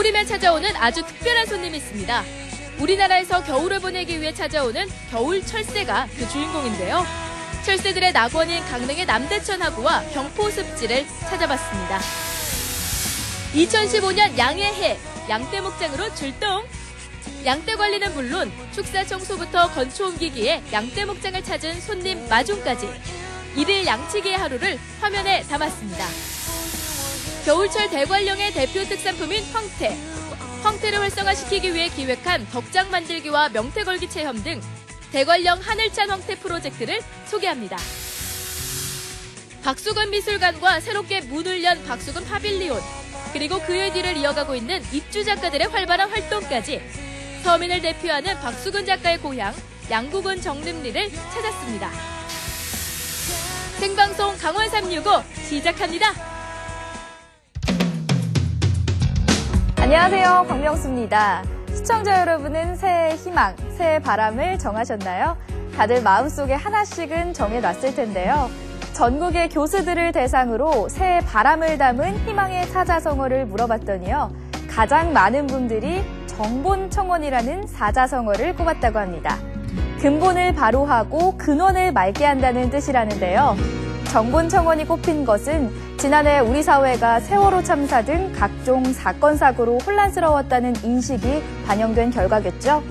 겨울이면 찾아오는 아주 특별한 손님이 있습니다. 우리나라에서 겨울을 보내기 위해 찾아오는 겨울 철새가 그 주인공인데요. 철새들의 낙원인 강릉의 남대천 하구와 경포 습지를 찾아봤습니다. 2015년 양의 해, 양떼 목장으로 출동! 양떼 관리는 물론 축사 청소부터 건초 옮기기에 양떼 목장을 찾은 손님 마중까지 일일 양치기의 하루를 화면에 담았습니다. 겨울철 대관령의 대표 특산품인 황태. 황태를 활성화시키기 위해 기획한 덕장 만들기와 명태 걸기 체험 등 대관령 하늘찬 황태 프로젝트를 소개합니다. 박수근 미술관과 새롭게 문을 연 박수근 파빌리온, 그리고 그의 뒤를 이어가고 있는 입주 작가들의 활발한 활동까지 서민을 대표하는 박수근 작가의 고향 양구군 정림리를 찾았습니다. 생방송 강원 365 시작합니다. 안녕하세요, 박명수입니다. 시청자 여러분은 새해 희망, 새해 바람을 정하셨나요? 다들 마음속에 하나씩은 정해놨을 텐데요. 전국의 교수들을 대상으로 새해 바람을 담은 희망의 사자성어를 물어봤더니요, 가장 많은 분들이 정본청원이라는 사자성어를 꼽았다고 합니다. 근본을 바로하고 근원을 맑게 한다는 뜻이라는데요. 정본청원이 꼽힌 것은 지난해 우리 사회가 세월호 참사 등 각종 사건 사고로 혼란스러웠다는 인식이 반영된 결과겠죠.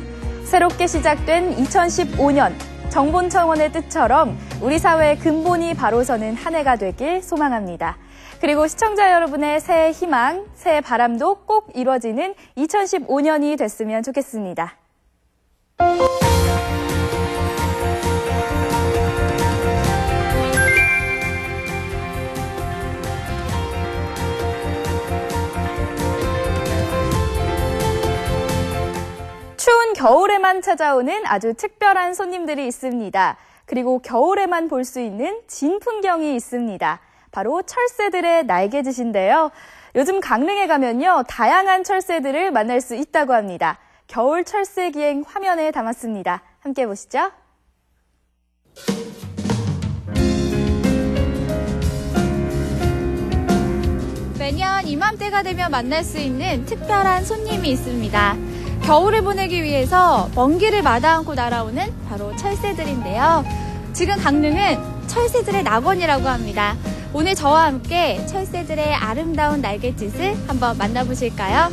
새롭게 시작된 2015년 정본청원의 뜻처럼 우리 사회의 근본이 바로 서는 한 해가 되길 소망합니다. 그리고 시청자 여러분의 새해 희망, 새해 바람도 꼭 이뤄지는 2015년이 됐으면 좋겠습니다. 추운 겨울에만 찾아오는 아주 특별한 손님들이 있습니다. 그리고 겨울에만 볼 수 있는 진풍경이 있습니다. 바로 철새들의 날개짓인데요. 요즘 강릉에 가면요, 다양한 철새들을 만날 수 있다고 합니다. 겨울 철새 기행 화면에 담았습니다. 함께 보시죠. 매년 이맘때가 되면 만날 수 있는 특별한 손님이 있습니다. 겨울을 보내기 위해서 먼 길을 마다않고 날아오는 바로 철새들인데요. 지금 강릉은 철새들의 낙원이라고 합니다. 오늘 저와 함께 철새들의 아름다운 날갯짓을 한번 만나보실까요?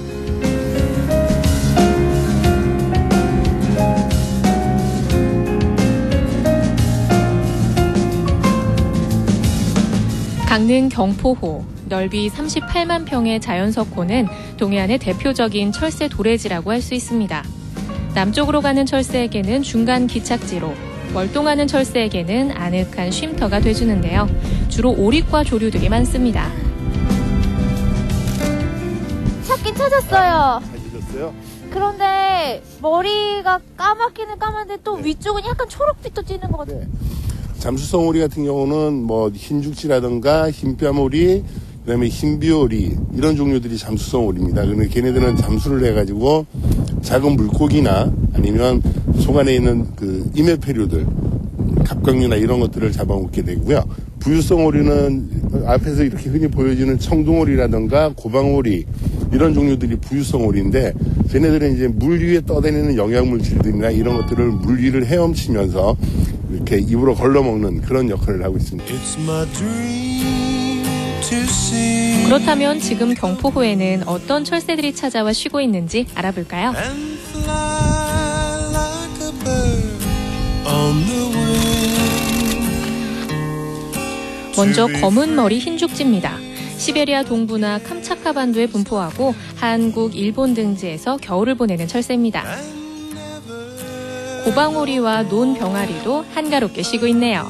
강릉 경포호, 넓이 38만 평의 자연석호는 동해안의 대표적인 철새 도래지라고 할 수 있습니다. 남쪽으로 가는 철새에게는 중간 기착지로, 월동하는 철새에게는 아늑한 쉼터가 돼주는데요. 주로 오리과 조류들이 많습니다. 찾긴 찾았어요. 잘 찾았어요? 그런데 머리가 까맣기는 까만데 또 위쪽은 약간 초록빛도 찌는 것 같아요. 네. 잠수성 오리 같은 경우는 뭐 흰죽지라든가 흰뺨오리, 그다음에 흰비오리 이런 종류들이 잠수성 오리입니다. 그런데 걔네들은 잠수를 해가지고 작은 물고기나 아니면 속 안에 있는 그 임해폐류들, 갑각류나 이런 것들을 잡아먹게 되고요. 부유성 오리는 앞에서 이렇게 흔히 보여지는 청둥오리라든가 고방오리 이런 종류들이 부유성 오리인데, 쟤네들은 이제 물 위에 떠다니는 영양물질들이나 이런 것들을 물 위를 헤엄치면서 이렇게 입으로 걸러먹는 그런 역할을 하고 있습니다. 그렇다면 지금 경포호에는 어떤 철새들이 찾아와 쉬고 있는지 알아볼까요? 먼저 검은 머리 흰죽지입니다. 시베리아 동부나 캄차카 반도에 분포하고 한국, 일본 등지에서 겨울을 보내는 철새입니다. 고방오리와 논병아리도 한가롭게 쉬고 있네요.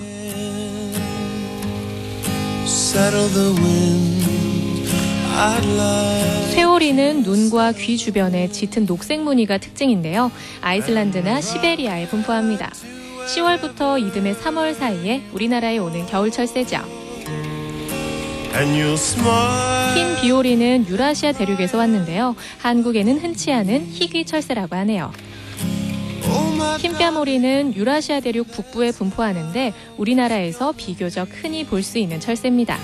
쇠오리는 눈과 귀 주변에 짙은 녹색 무늬가 특징인데요. 아이슬란드나 시베리아에 분포합니다. 10월부터 이듬해 3월 사이에 우리나라에 오는 겨울 철새죠. 흰 비오리는 유라시아 대륙에서 왔는데요. 한국에는 흔치 않은 희귀 철새라고 하네요. 흰뺨오리는 유라시아 대륙 북부에 분포하는데 우리나라에서 비교적 흔히 볼 수 있는 철새입니다.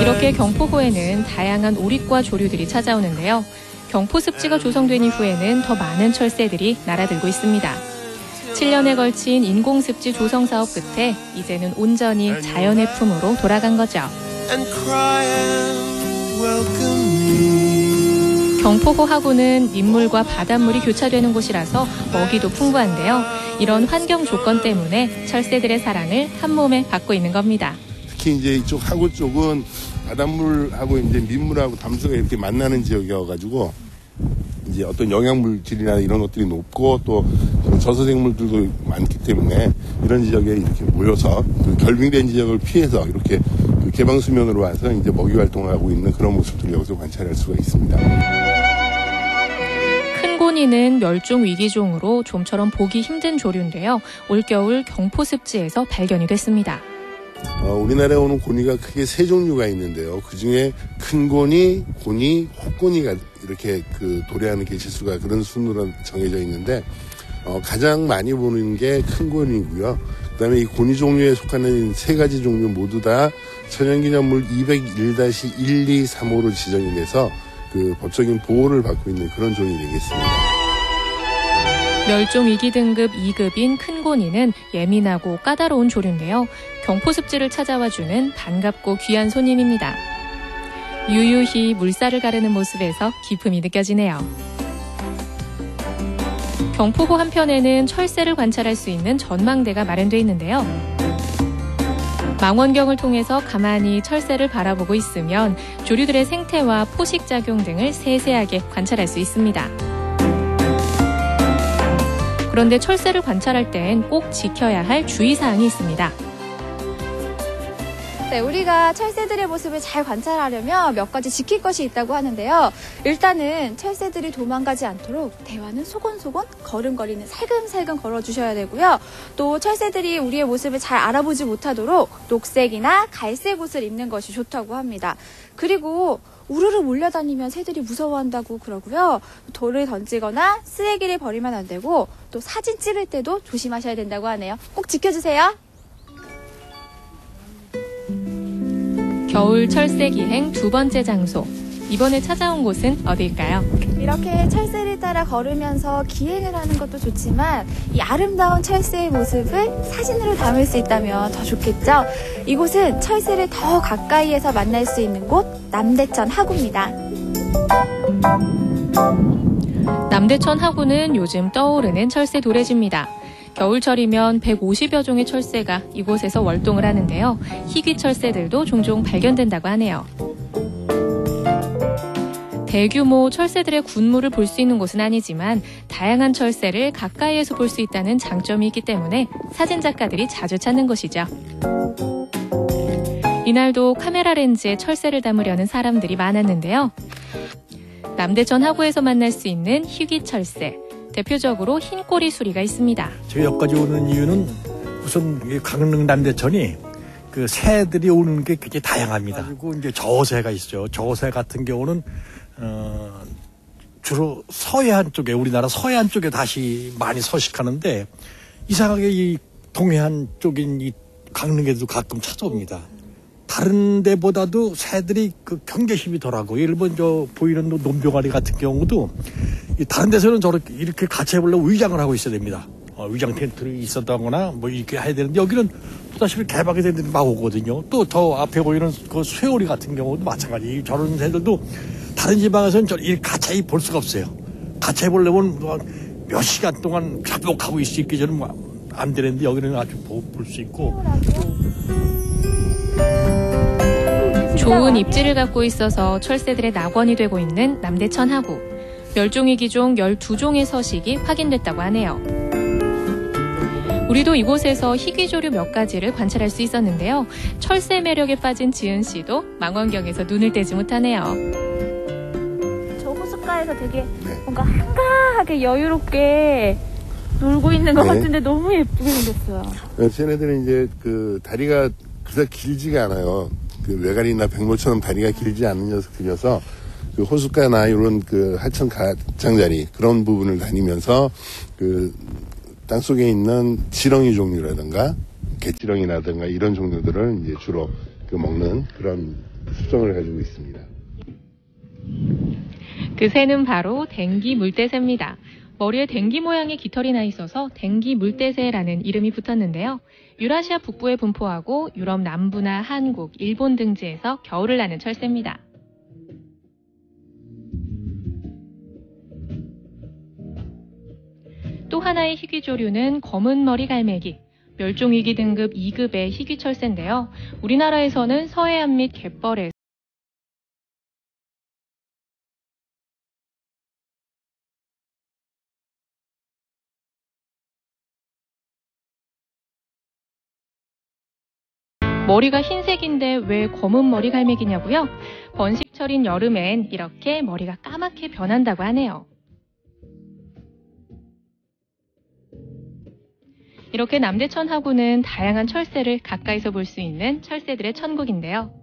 이렇게 경포호에는 다양한 오릿과 조류들이 찾아오는데요. 경포습지가 조성된 이후에는 더 많은 철새들이 날아들고 있습니다. 7년에 걸친 인공습지 조성 사업 끝에 이제는 온전히 자연의 품으로 돌아간 거죠. 경포호 하구는 민물과 바닷물이 교차되는 곳이라서 먹이도 풍부한데요. 이런 환경 조건 때문에 철새들의 사랑을 한 몸에 받고 있는 겁니다. 특히 이제 이쪽 하구 쪽은 바닷물하고 이제 민물하고 담수가 이렇게 만나는 지역이어가지고 이제 어떤 영양물질이나 이런 것들이 높고 또 저서생물들도 많기 때문에 이런 지역에 이렇게 모여서 그 결빙된 지역을 피해서 이렇게 그 개방 수면으로 와서 이제 먹이 활동을 하고 있는 그런 모습들을 여기서 관찰할 수가 있습니다. 큰 고니는 멸종 위기종으로 좀처럼 보기 힘든 조류인데요. 올겨울 경포습지에서 발견이 됐습니다. 우리나라에 오는 고니가 크게 세 종류가 있는데요. 그 중에 큰 고니, 고니, 혹고니가 이렇게 그 도래하는 개체수가 그런 순으로 정해져 있는데, 가장 많이 보는 게 큰 고니고요. 그 다음에 이 고니 종류에 속하는 세 가지 종류 모두 다 천연기념물 201-1235로 지정이 돼서 그 법적인 보호를 받고 있는 그런 종이 되겠습니다. 멸종위기 등급 2급인 큰 고니는 예민하고 까다로운 조류인데요. 경포습지를 찾아와주는 반갑고 귀한 손님입니다. 유유히 물살을 가르는 모습에서 기품이 느껴지네요. 경포호 한편에는 철새를 관찰할 수 있는 전망대가 마련되어 있는데요. 망원경을 통해서 가만히 철새를 바라보고 있으면 조류들의 생태와 포식작용 등을 세세하게 관찰할 수 있습니다. 그런데 철새를 관찰할 땐 꼭 지켜야 할 주의사항이 있습니다. 네, 우리가 철새들의 모습을 잘 관찰하려면 몇 가지 지킬 것이 있다고 하는데요. 일단은 철새들이 도망가지 않도록 대화는 소곤소곤 걸음걸이는 살금살금 걸어주셔야 되고요. 또 철새들이 우리의 모습을 잘 알아보지 못하도록 녹색이나 갈색 옷을 입는 것이 좋다고 합니다. 그리고 우르르 몰려다니면 새들이 무서워한다고 그러고요. 돌을 던지거나 쓰레기를 버리면 안 되고 또 사진 찍을 때도 조심하셔야 된다고 하네요. 꼭 지켜주세요. 겨울 철새 기행 두 번째 장소. 이번에 찾아온 곳은 어디일까요? 이렇게 철새를 따라 걸으면서 기행을 하는 것도 좋지만 이 아름다운 철새의 모습을 사진으로 담을 수 있다면 더 좋겠죠? 이곳은 철새를 더 가까이에서 만날 수 있는 곳 남대천 하구입니다. 남대천 하구는 요즘 떠오르는 철새 도래지입니다. 겨울철이면 150여 종의 철새가 이곳에서 월동을 하는데요. 희귀 철새들도 종종 발견된다고 하네요. 대규모 철새들의 군무를 볼 수 있는 곳은 아니지만 다양한 철새를 가까이에서 볼 수 있다는 장점이 있기 때문에 사진작가들이 자주 찾는 곳이죠. 이날도 카메라 렌즈에 철새를 담으려는 사람들이 많았는데요. 남대천 하구에서 만날 수 있는 희귀 철새. 대표적으로 흰꼬리 수리가 있습니다. 저희 여기까지 오는 이유는 우선 강릉 남대천이 그 새들이 오는 게 굉장히 다양합니다. 그리고 이제 저새가 있죠. 저새 같은 경우는 주로 서해안 쪽에, 우리나라 서해안 쪽에 다시 많이 서식하는데 이상하게 이 동해안 쪽인 이 강릉에도 가끔 찾아옵니다. 다른 데보다도 새들이 그 경계심이 덜하고, 일본 저 보이는 논병아리 같은 경우도 다른 데서는 저렇게 이렇게 같이 해보려고 위장을 하고 있어야 됩니다. 위장 텐트를 있었다거나 뭐 이렇게 해야 되는데 여기는 보다시피 개박이 되는 데막 오거든요. 또 저 앞에 보이는 그 쇠오리 같은 경우도 마찬가지. 저런 새들도 다른 지방에서는 이렇게 가차이 볼 수가 없어요. 가차이 보려면 몇 시간 동안 잡곡하고 있기 전에 안 되는데 여기는 아주 볼 수 있고. 좋은 입지를 갖고 있어서 철새들의 낙원이 되고 있는 남대천 하구. 멸종위기종 12종의 서식이 확인됐다고 하네요. 우리도 이곳에서 희귀조류 몇 가지를 관찰할 수 있었는데요. 철새 매력에 빠진 지은 씨도 망원경에서 눈을 떼지 못하네요. 저 호숫가에서 되게 뭔가 한가하게 여유롭게 놀고 있는 것 같은데 너무 예쁘게 생겼어요. 쟤네들은 이제 그 다리가 그닥 길지가 않아요. 그 외가리나 백로처럼 다리가 길지 않은 녀석들이어서 그 호숫가나 이런 그 하천 가장자리 그런 부분을 다니면서 그 땅속에 있는 지렁이 종류라든가 개지렁이라든가 이런 종류들을 이제 주로 먹는 그런 습성을 가지고 있습니다. 그 새는 바로 댕기 물대새입니다. 머리에 댕기 모양의 깃털이 나 있어서 댕기 물대새라는 이름이 붙었는데요. 유라시아 북부에 분포하고 유럽 남부나 한국, 일본 등지에서 겨울을 나는 철새입니다. 또 하나의 희귀조류는 검은머리 갈매기, 멸종위기 등급 2급의 희귀철새인데요. 우리나라에서는 서해안 및 갯벌에서 머리가 흰색인데 왜 검은 머리 갈매기냐고요? 번식철인 여름엔 이렇게 머리가 까맣게 변한다고 하네요. 이렇게 남대천 하구는 다양한 철새를 가까이서 볼 수 있는 철새들의 천국인데요.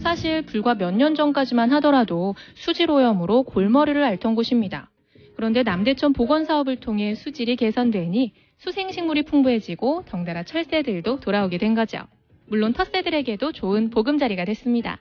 사실 불과 몇 년 전까지만 하더라도 수질오염으로 골머리를 앓던 곳입니다. 그런데 남대천 복원사업을 통해 수질이 개선되니 수생식물이 풍부해지고 덩달아 철새들도 돌아오게 된 거죠. 물론 텃새들에게도 좋은 보금자리가 됐습니다.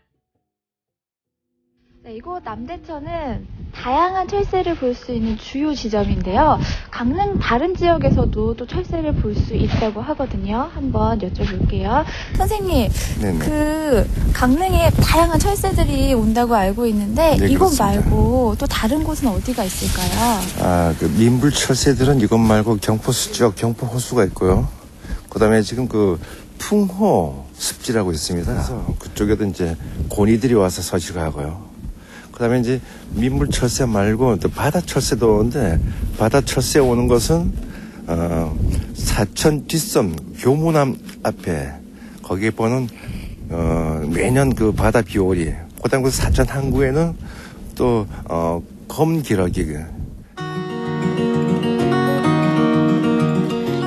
네, 이곳 남대천은 다양한 철새를 볼 수 있는 주요 지점인데요. 강릉 다른 지역에서도 또 철새를 볼 수 있다고 하거든요. 한번 여쭤볼게요. 선생님, 네네. 그 강릉에 다양한 철새들이 온다고 알고 있는데 네, 이곳 그렇습니다. 말고 또 다른 곳은 어디가 있을까요? 그 민물 철새들은 이것 말고 경포 수지역 경포 호수가 있고요. 그다음에 지금 그 풍호 습지라고 있습니다. 그래서 그쪽에도 이제 고니들이 와서 서식을 하고요. 그다음에 이제 민물 철새 말고 또 바다 철새도 오는데 바다 철새 오는 것은 사천 뒷섬 교문암 앞에 거기에 보는 매년 그 바다 비오리. 그다음 그 사천 항구에는 또 검기러기.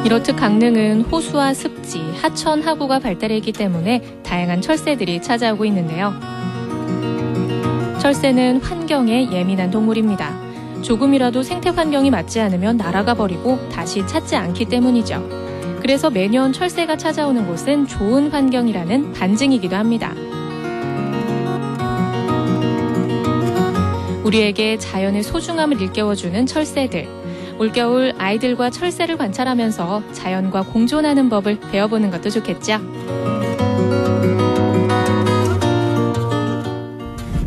이렇듯 강릉은 호수와 습지, 하천, 하구가 발달했기 때문에 다양한 철새들이 찾아오고 있는데요. 철새는 환경에 예민한 동물입니다. 조금이라도 생태 환경이 맞지 않으면 날아가 버리고 다시 찾지 않기 때문이죠. 그래서 매년 철새가 찾아오는 곳은 좋은 환경이라는 반증이기도 합니다. 우리에게 자연의 소중함을 일깨워주는 철새들. 올겨울 아이들과 철새를 관찰하면서 자연과 공존하는 법을 배워보는 것도 좋겠죠.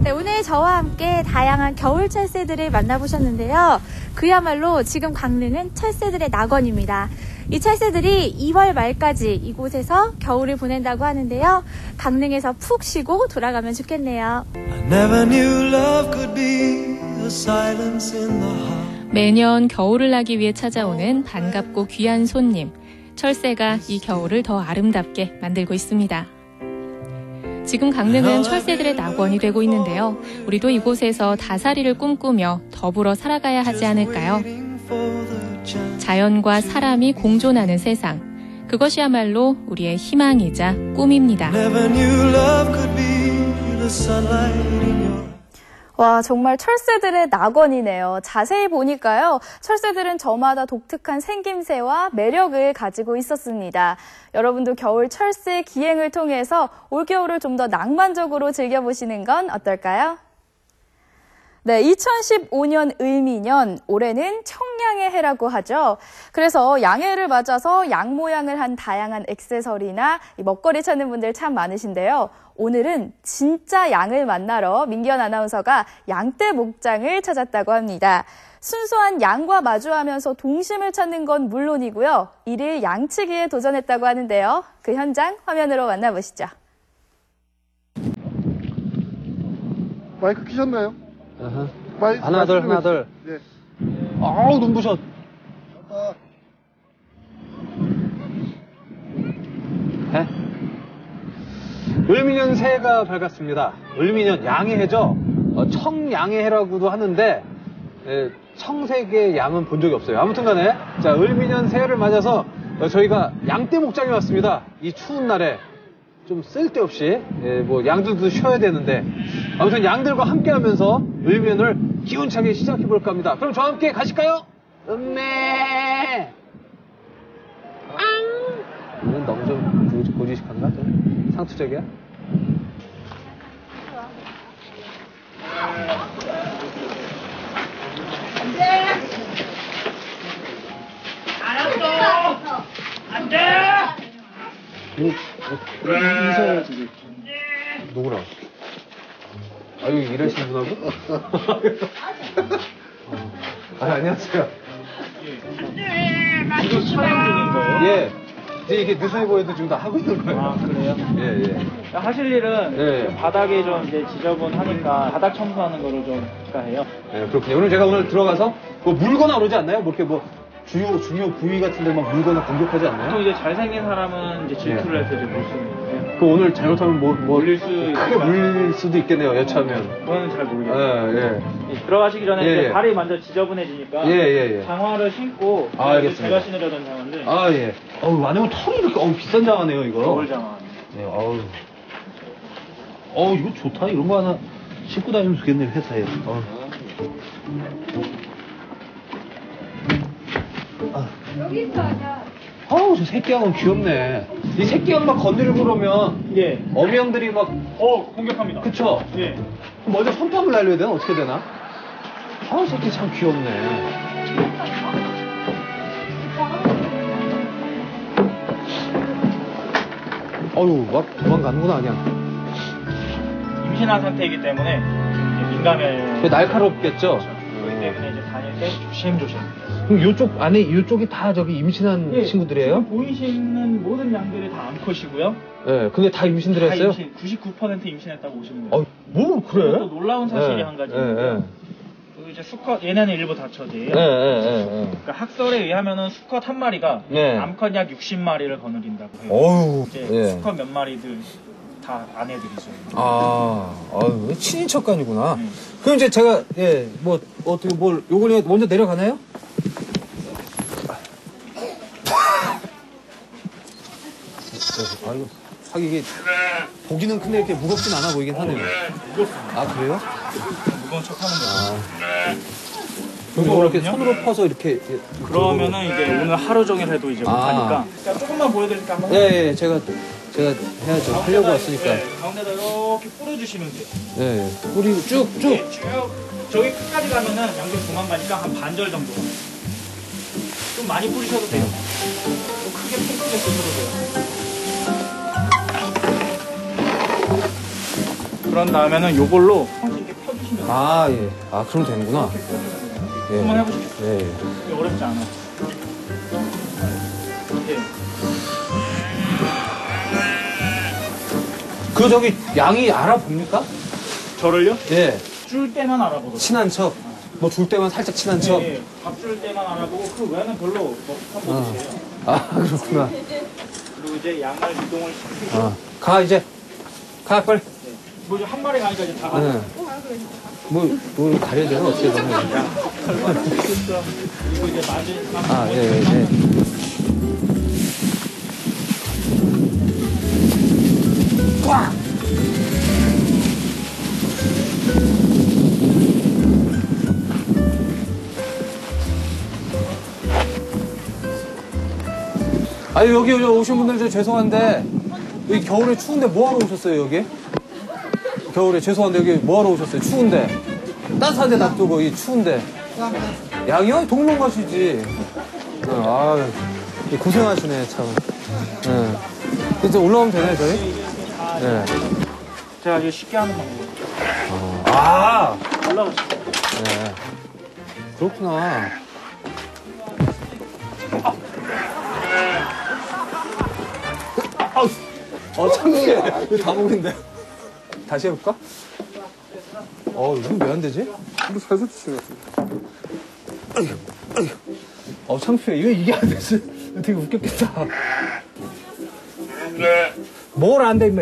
네, 오늘 저와 함께 다양한 겨울 철새들을 만나보셨는데요. 그야말로 지금 강릉은 철새들의 낙원입니다. 이 철새들이 2월 말까지 이곳에서 겨울을 보낸다고 하는데요. 강릉에서 푹 쉬고 돌아가면 좋겠네요. 매년 겨울을 나기 위해 찾아오는 반갑고 귀한 손님. 철새가 이 겨울을 더 아름답게 만들고 있습니다. 지금 강릉은 철새들의 낙원이 되고 있는데요. 우리도 이곳에서 다사리를 꿈꾸며 더불어 살아가야 하지 않을까요? 자연과 사람이 공존하는 세상. 그것이야말로 우리의 희망이자 꿈입니다. 와, 정말 철새들의 낙원이네요. 자세히 보니까요. 철새들은 저마다 독특한 생김새와 매력을 가지고 있었습니다. 여러분도 겨울 철새 기행을 통해서 올겨울을 좀 더 낭만적으로 즐겨보시는 건 어떨까요? 네, 2015년 을미년, 올해는 청양의 해라고 하죠. 그래서 양해를 맞아서 양 모양을 한 다양한 액세서리나 먹거리 찾는 분들 참 많으신데요. 오늘은 진짜 양을 만나러 민기현 아나운서가 양떼 목장을 찾았다고 합니다. 순수한 양과 마주하면서 동심을 찾는 건 물론이고요. 이를 양치기에 도전했다고 하는데요. 그 현장 화면으로 만나보시죠. 마이크 키셨나요? 하나 둘. 네. 아우 눈부셔. 네? 을미년 새해가 밝았습니다. 을미년 양의 해죠. 청양의 해라고도 하는데 청색의 양은 본 적이 없어요. 아무튼간에 자 을미년 새해를 맞아서 저희가 양떼 목장에 왔습니다. 이 추운 날에 좀 쓸데없이 뭐 양들도 쉬어야 되는데 아무튼 양들과 함께하면서 을미년을 기운차게 시작해볼까 합니다. 그럼 저와 함께 가실까요? 음메 이건 너무 좀 고지식한가? 좀 상투적이야? 이서 누구랑? 아 여기 일하시는 분하고? 안녕하세요. 이거 촬영 중인 거예요? 예. 이제 이게 뉴스웨이버에도 지금 다 하고 있는 거예요. 아, 그래요? 예, 예. 하실 일은 예. 좀 바닥이 좀 이제 지저분하니까 바닥 청소하는 거를 좀 해요. 예, 그렇군요. 오늘 제가 오늘 들어가서 뭐 물거나 그러지 않나요? 뭐 이렇게 뭐 중요 부위 같은 데 막 물거나 공격하지 않나요? 또 이제 잘생긴 사람은 이제 질투를 해서 이제 물 수는 있는데 그 오늘 잘못하면 뭐 물릴 수 크게 물릴 수도 있겠네요. 여차하면. 그거는 잘 모르겠어요. 예, 들어가시기 전에 예, 이제 예. 발이 먼저 지저분해지니까 예. 장화를 신고 아, 알겠습니다. 제가 신으려던 장화인데 아, 예. 어우, 안에 털이 이렇게 비싼 장화네요, 이거. 겨울 장화. 네, 어우, 이거 좋다. 이런 거 하나 신고 다니면 좋겠네, 회사에. 여기 있어, 아우, 저 새끼양은 귀엽네. 이 새끼양 막 건드리고 그러면, 예. 어미양들이 막, 공격합니다. 그쵸? 예. 그럼 먼저 손톱을 날려야 되나? 어떻게 되나? 아우, 새끼 참 귀엽네. 어휴, 막 도망가는구나, 그냥. 임신한 상태이기 때문에 좀 이제 민감해. 날카롭겠죠? 그렇기 때문에 이제 다닐 때 조심조심. 그럼 요쪽 안에 이쪽이 다 저기 임신한 예, 친구들이에요? 지금 보이시는 모든 양들이 다 암컷이고요. 예, 근데 다 임신들 다 했어요? 99% 임신했다고 보시면 돼요. 뭐, 그래? 또 놀라운 사실이 예, 한 가지 예, 있는데요. 또 이제 수컷, 얘네는 일부 다처제예요. 예. 그러니까 학설에 의하면은 수컷 한 마리가 예. 암컷 약 60마리를 거느린다고 해요. 어휴, 이제 예. 수컷 몇 마리들 다 아내들이죠. 아유, 친인척간이구나. 그럼 이제 제가, 예, 뭐, 어떻게, 요걸 먼저 내려가나요? 아이고, 하긴 이게, 보기는 큰데 이렇게 무겁진 않아 보이긴 하네요. 아, 그래요? 무거운 척 하는 거죠. 그럼 이걸 이렇게 손으로 퍼서 이렇게. 그러면은 이제 오늘 하루 종일 해도 이제 못하니까. 자, 조금만 보여드릴까 한번? 예, 제가 해야죠. 하려고 왔으니까. 네, 가운데다 이렇게 뿌려주시면 돼요. 예, 뿌리고 쭉. 네, 쭉. 저기 끝까지 가면은 양쪽 도망가니까 한 반절 정도. 좀 많이 뿌리셔도 돼요. 좀 크게 쓰셔도 돼요. 그런 다음에는 요걸로 이렇게 펴주시면 돼요. 아, 예. 아, 그럼 되는구나. 예. 한번 해보시겠어요? 예. 이게 어렵지 않아요. 예. 그 저기 양이 알아봅니까? 저를요? 예. 줄 때만 알아보고. 친한 척. 뭐 줄 때만 살짝 친한 척. 예, 밥 줄 때만 알아보고 그 외에는 별로 뭐 못해요. 아, 그렇구나. 그리고 이제 양을 이동을 시키고. 가, 이제. 가, 빨리. 뭐 이제 한 마리 가니까 이제 다 네. 가요. 뭐 가려야 되나? 어떻게 보면. 그리고 이제 마지막. 아, 예. 꽉! 아니, 여기 오신 분들 저 죄송한데, 여기 겨울에 추운데 뭐하러 오셨어요, 여기? 겨울에 죄송한데 여기 뭐하러 오셨어요? 추운데. 따뜻한데 놔두고 이 추운데. 양이요? 동물 가시지. 아유, 고생하시네, 참. 예. 이제 올라오면 되나요, 저희? 예. 제가 이제 쉽게 하는 방법. 아! 올라가시죠. 예. 그렇구나. 창피해. 이거 다 먹는데. 다시 해볼까? 이건 왜 안 되지? 이거 살살 치는 것 같아. 창피해. 이게 안 되지? 이거 되게 웃겼겠다. 뭘 안 돼, 임마.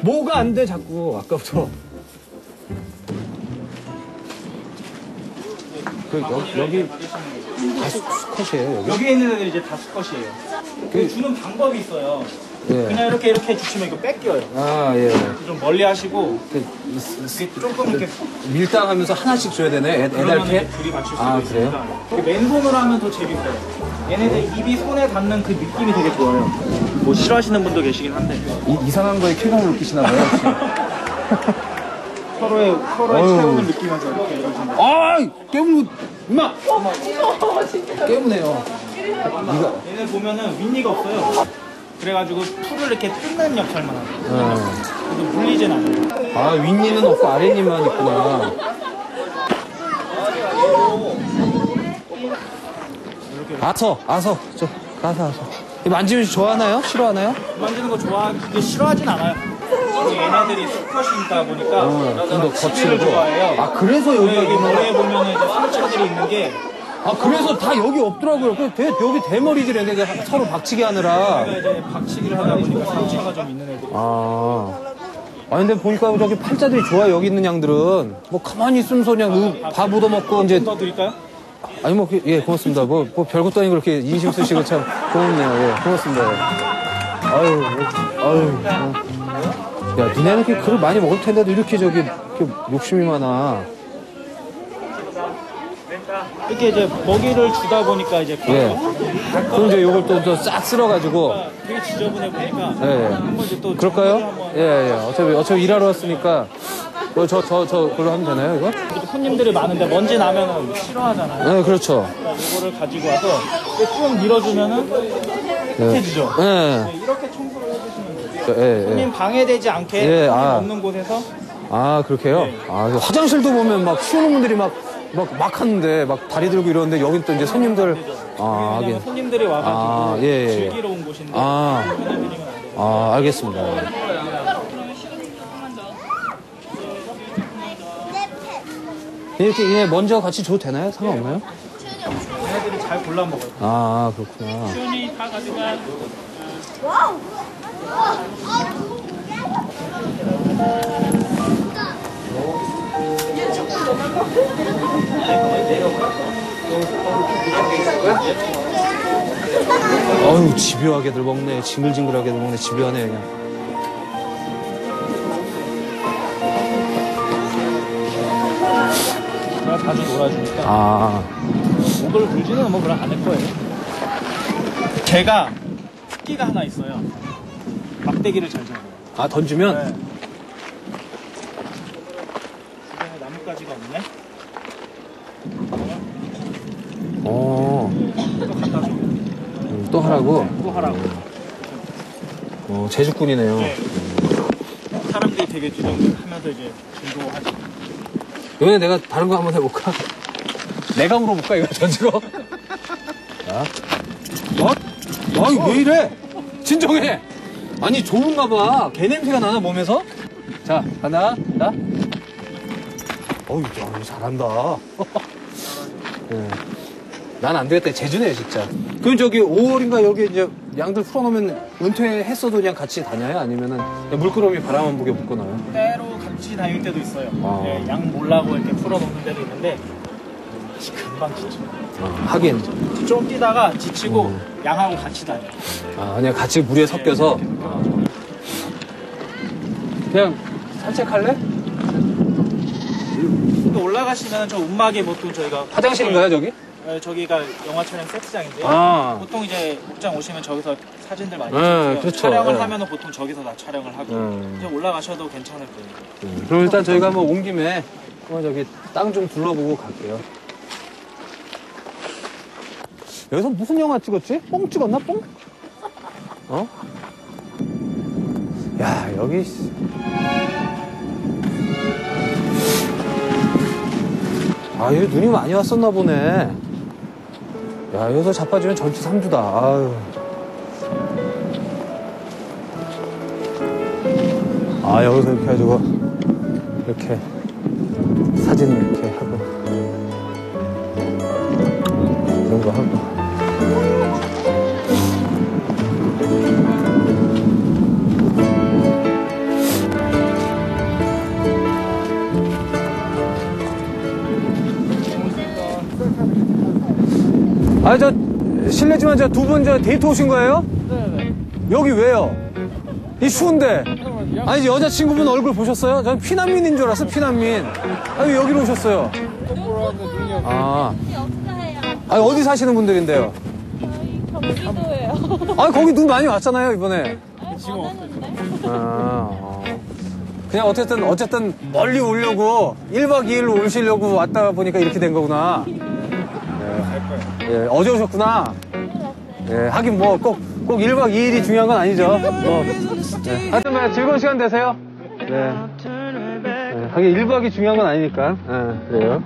뭐가 안 돼, 자꾸. 아까부터. 여기 다 수컷이에요, 여기? 여기 있는 애들 이제 다 수컷이에요. 주는 방법이 있어요. 예. 그냥 이렇게 해주시면 이거 뺏겨요. 아, 예. 좀 멀리 하시고. 조금 이렇게 밀당하면서 하나씩 줘야 되네. 애달게? 둘이 맞출 수 아, 있으니까. 맨손으로 하면 더 재밌어요. 얘네들 입이 손에 닿는 그 느낌이 되게 좋아요. 뭐 싫어하시는 분도 계시긴 한데. 이상한 거에 쾌감을 느끼시나 봐요. 서로의 채우는 느낌에서 이렇게 아이! 깨물고, 임마! 깨무네요. 얘네 보면은 윗니가 없어요. 그래가지고 풀을 이렇게 뜯는 역할만 하고. 그래도 물리진 않아요. 아, 윗니는 없고 아랫니만 있구나. 아서. 가서. 만지면 좋아하나요? 싫어하나요? 만지는 거 싫어하진 않아요. 얘네들이 수컷이다 보니까 좀 더 거칠을 거칠고. 좋아해요. 아, 그래서 여기 머리에 보면은 이제 상처들이 있는 게 아, 그래서 다 여기 없더라고요. 여기 대머리들 애들 서로 박치기 하느라. 이제 박치기를 하다 보니까 상처가 좀 있는 애들이. 근데 보니까 저기 팔자들이 좋아요. 여기 있는 양들은. 뭐 가만히 있으면 그냥 밥 얻어먹고 이제. 더 드릴까요? 아니 뭐 예, 고맙습니다. 뭐 별것도 아니고 그렇게 인심 쓰시고 참 고맙네요. 예, 고맙습니다. 아유. 야, 니네는 이렇게 그걸 많이 먹을 텐데도 이렇게 욕심이 많아. 이렇게 이제 먹이를 주다 보니까 이제 그럼 이제 요걸 또 싹 쓸어가지고. 되게 지저분해 보니까 예. 한번 이제 또 그럴까요? 예. 어차피 일하러 왔으니까. 그걸로 하면 되나요, 이거? 손님들이 많은데 먼지 나면은 싫어하잖아요. 네, 그렇죠. 이거를 가지고 와서 쭉 밀어주면은 깨끗해지죠. 네. 이렇게 청소를 해주시면 돼요. 손님 방해되지 않게 손님 없는 곳에서. 아, 그렇게요? 네. 화장실도 보면 막 치우는 분들이 막 하는데 막 다리 들고 이러는데 여긴 또 이제 손님들. 왜냐면 손님들이 와가지고 즐기러 온 곳인데. 알겠습니다. 이렇게 먼저 같이 줘도 되나요? 상관없나요? 얘네들이 잘 골라 먹어요. 그렇구나. 시원히 다 가져가. 어휴, 집요하게들 먹네. 징글징글하게들 먹네. 집요하네, 그냥. 제가 자주 놀아주니까 목을 물지는 뭐 그런 안 할 거예요. 제가 특기가 하나 있어요. 막대기를 잘 잡아요. 던지면? 네. 주변에 나뭇가지가 없네. 또 갖다 줘. 또 하라고? 또 하라고. 제주꾼이네요. 네. 사람들이 되게 하면서 이제 즐거워하죠. 이번에 내가 다른 거 한번 해볼까? 내가 물어볼까, 이거 던지고? 자. 왜 이래? 진정해! 아니, 좋은가 봐. 개 냄새가 나나, 몸에서? 자, 하나, 나. 잘한다. 네. 난 안 되겠다. 제주네, 진짜. 그럼 저기 5월인가 여기 이제 양들 풀어놓으면 은퇴했어도 그냥 같이 다녀요? 아니면은 물끄러미 바람만 보게 묶어놔요? 때로 같이 다닐 때도 있어요. 네, 양 몰라고 이렇게 풀어놓는 때도 있는데 금방 지쳐. 하긴. 좀 뛰다가 지치고 양하고 같이 다녀요. 그냥 같이 물에 섞여서. 그냥 산책할래? 또 올라가시면 저 움막에 보통 저희가 화장실인가요, 저기? 저기가 영화 촬영 세트장인데요. 보통 이제 목장 오시면 저기서 사진들 많이 찍어요. 그렇죠. 촬영을 하면은 보통 저기서 다 촬영을 하고 이제 올라가셔도 괜찮을 거예요. 그럼 일단 저희가 한번 온 김에 저기 땅 좀 둘러보고 갈게요. 여기서 무슨 영화 찍었지? 뽕 찍었나? 뽕? 야, 여기. 여기 눈이 많이 왔었나 보네. 야, 여기서 자빠지면 전투 3주다. 아유. 여기서 이렇게 해가지고, 이렇게, 사진을 이렇게 하고, 이런 거 하고. 실례지만 두 분 데이트 오신 거예요? 네네. 여기 왜요? 이 추운데. 아니, 여자친구분 얼굴 보셨어요? 전 피난민인 줄 알았어, 피난민. 아니, 왜 여기로 오셨어요? 아니, 어디 사시는 분들인데요? 경기도예요. 아니, 거기 눈 많이 왔잖아요, 이번에. 지금 왔는데. 그냥 어쨌든 멀리 오려고 1박 2일로 오시려고 왔다 보니까 이렇게 된 거구나. 예, 어제 오셨구나. 예, 하긴 뭐 꼭 1박 2일이 중요한 건 아니죠. 네. 하여튼 뭐 즐거운 시간 되세요. 네. 하긴 1박이 중요한 건 아니니까. 그래요.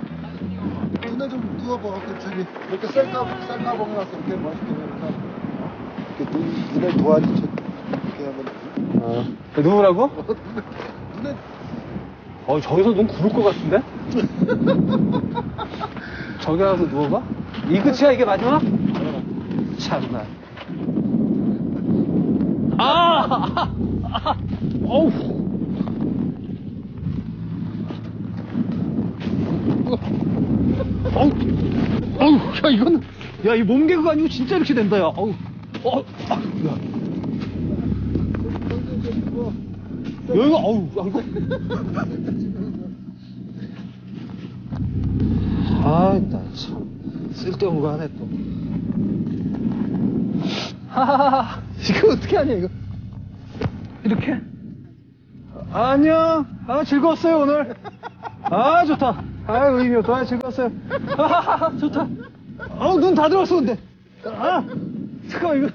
눈에 좀 누워봐. 저기 이렇게 쌀가봉에 가서 이렇게 멋있게 해서 이렇게 눈에 도와리 이렇게 하면. 누우라고? 눈에. 저기서 눈 구를 것 같은데? 저기 가서 누워봐? 이 끝이야, 이게 마지막? 참나. 어우. 야, 이거는, 야, 이 몸개그가 아니고 진짜 이렇게 된다, 야. 야. 여기가, 이거. 나 참. 쓸데없는 거 하네, 또. 이거 어떻게 하냐, 이거. 이렇게. 안녕. 즐거웠어요, 오늘. 좋다. 의미 없다. 즐거웠어요. 좋다. 눈 다 들어왔어, 근데. 잠깐만, 이거.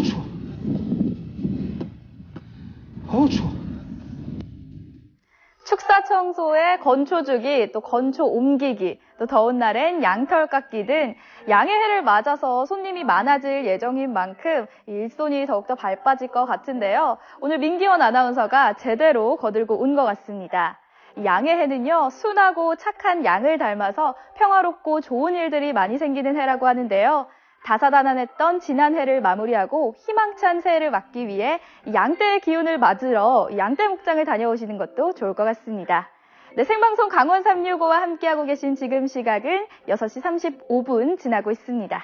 추워. 추워. 축사 청소에 건초 주기, 또 건초 옮기기, 또 더운 날엔 양털 깎기 등 양의 해를 맞아서 손님이 많아질 예정인 만큼 일손이 더욱더 바빠질 것 같은데요. 오늘 민기원 아나운서가 제대로 거들고 온 것 같습니다. 양의 해는요, 순하고 착한 양을 닮아서 평화롭고 좋은 일들이 많이 생기는 해라고 하는데요. 다사다난했던 지난 해를 마무리하고 희망찬 새해를 맞기 위해 양떼의 기운을 맞으러 양떼 목장을 다녀오시는 것도 좋을 것 같습니다. 네, 생방송 강원 365와 함께하고 계신 지금 시각은 6시 35분 지나고 있습니다.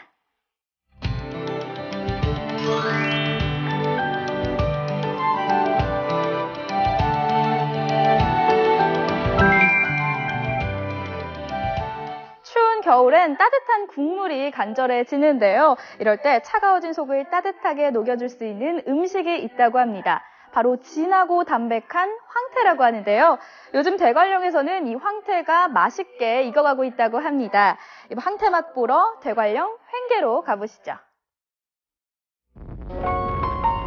추운 겨울엔 따뜻한 국물이 간절해지는데요. 이럴 때 차가워진 속을 따뜻하게 녹여줄 수 있는 음식이 있다고 합니다. 바로 진하고 담백한 황태라고 하는데요. 요즘 대관령에서는 이 황태가 맛있게 익어가고 있다고 합니다. 황태 맛보러 대관령 횡계로 가보시죠.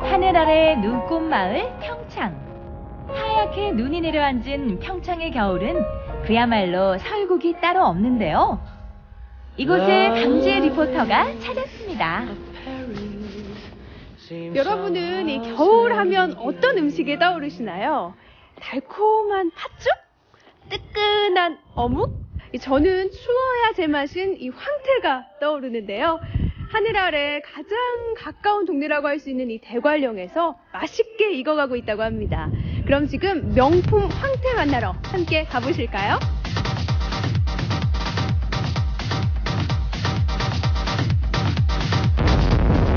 하늘 아래 눈꽃마을 평창. 하얗게 눈이 내려앉은 평창의 겨울은 그야말로 설국이 따로 없는데요. 이곳에 강지혜 리포터가 찾았습니다. 여러분은 이 겨울 하면 어떤 음식이 떠오르시나요? 달콤한 팥죽? 뜨끈한 어묵? 저는 추워야 제맛인 이 황태가 떠오르는데요. 하늘 아래 가장 가까운 동네라고 할 수 있는 이 대관령에서 맛있게 익어가고 있다고 합니다. 그럼 지금 명품 황태 만나러 함께 가보실까요?